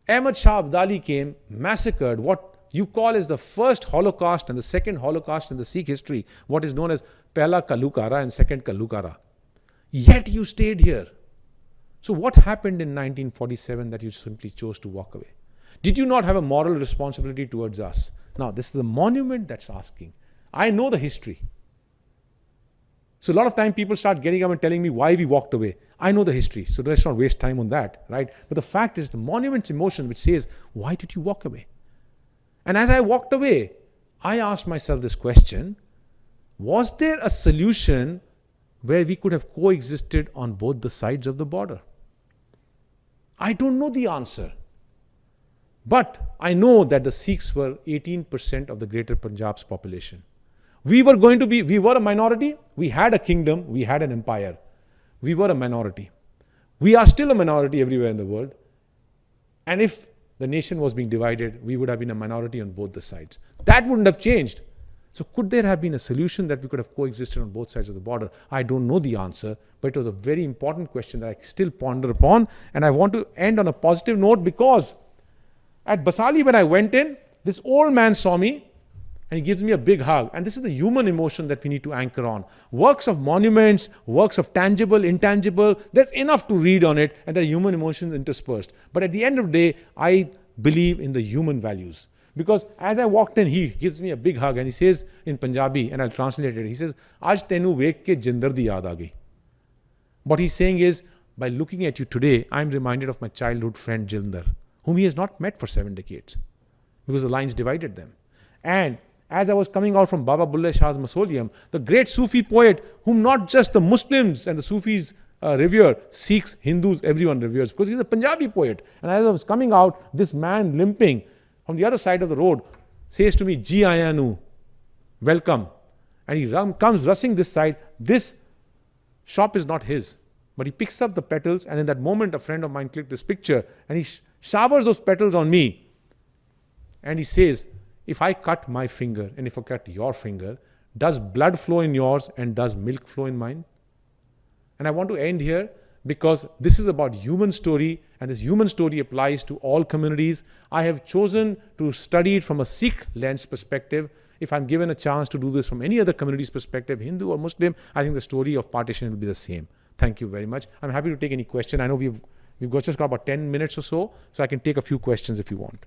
Ahmad Shah Abdali came, massacred what you call as the first Holocaust and the second Holocaust in the Sikh history, what is known as Pehla Kalukara and second Kalukara. Yet you stayed here. So what happened in 1947 that you simply chose to walk away? Did you not have a moral responsibility towards us? Now, this is the monument that's asking. I know the history. So a lot of time people start getting up and telling me why we walked away. I know the history, so let's not waste time on that, right? But the fact is the monument's emotion which says, why did you walk away? And as I walked away, I asked myself this question, was there a solution where we could have coexisted on both the sides of the border? I don't know the answer. But I know that the Sikhs were 18% of the greater Punjab's population. We were a minority, we had a kingdom, we had an empire. We were a minority. We are still a minority everywhere in the world. And if the nation was being divided, we would have been a minority on both the sides. That wouldn't have changed. So could there have been a solution that we could have coexisted on both sides of the border? I don't know the answer, but it was a very important question that I still ponder upon. And I want to end on a positive note, because at Basali, when I went in, this old man saw me and he gives me a big hug. And this is the human emotion that we need to anchor on. Works of monuments, works of tangible, intangible, there's enough to read on it, and there are human emotions interspersed. But at the end of the day, I believe in the human values. Because as I walked in, he gives me a big hug and he says in Punjabi, and I'll translate it, he says, Aaj tenu vekh ke jinder di yaad aa gayi. What he's saying is, by looking at you today, I'm reminded of my childhood friend Jinder, whom he has not met for 7 decades, because the lines divided them. And as I was coming out from Baba Bulle Shah's mausoleum, the great Sufi poet, whom not just the Muslims and the Sufis revere, Sikhs, Hindus, everyone reveres, because he's a Punjabi poet. And as I was coming out, this man limping from the other side of the road says to me, Ji Ayanu, welcome. And he comes rushing this side. This shop is not his, but he picks up the petals, and in that moment, a friend of mine clicked this picture, and he showers those petals on me. And he says, if I cut my finger and if I cut your finger, does blood flow in yours and does milk flow in mine? And I want to end here, because this is about human story, and this human story applies to all communities. I have chosen to study it from a Sikh lens perspective. If I'm given a chance to do this from any other community's perspective, Hindu or Muslim, I think the story of partition will be the same. Thank you very much. I'm happy to take any question. I know we've just got about 10 minutes or so I can take a few questions if you want.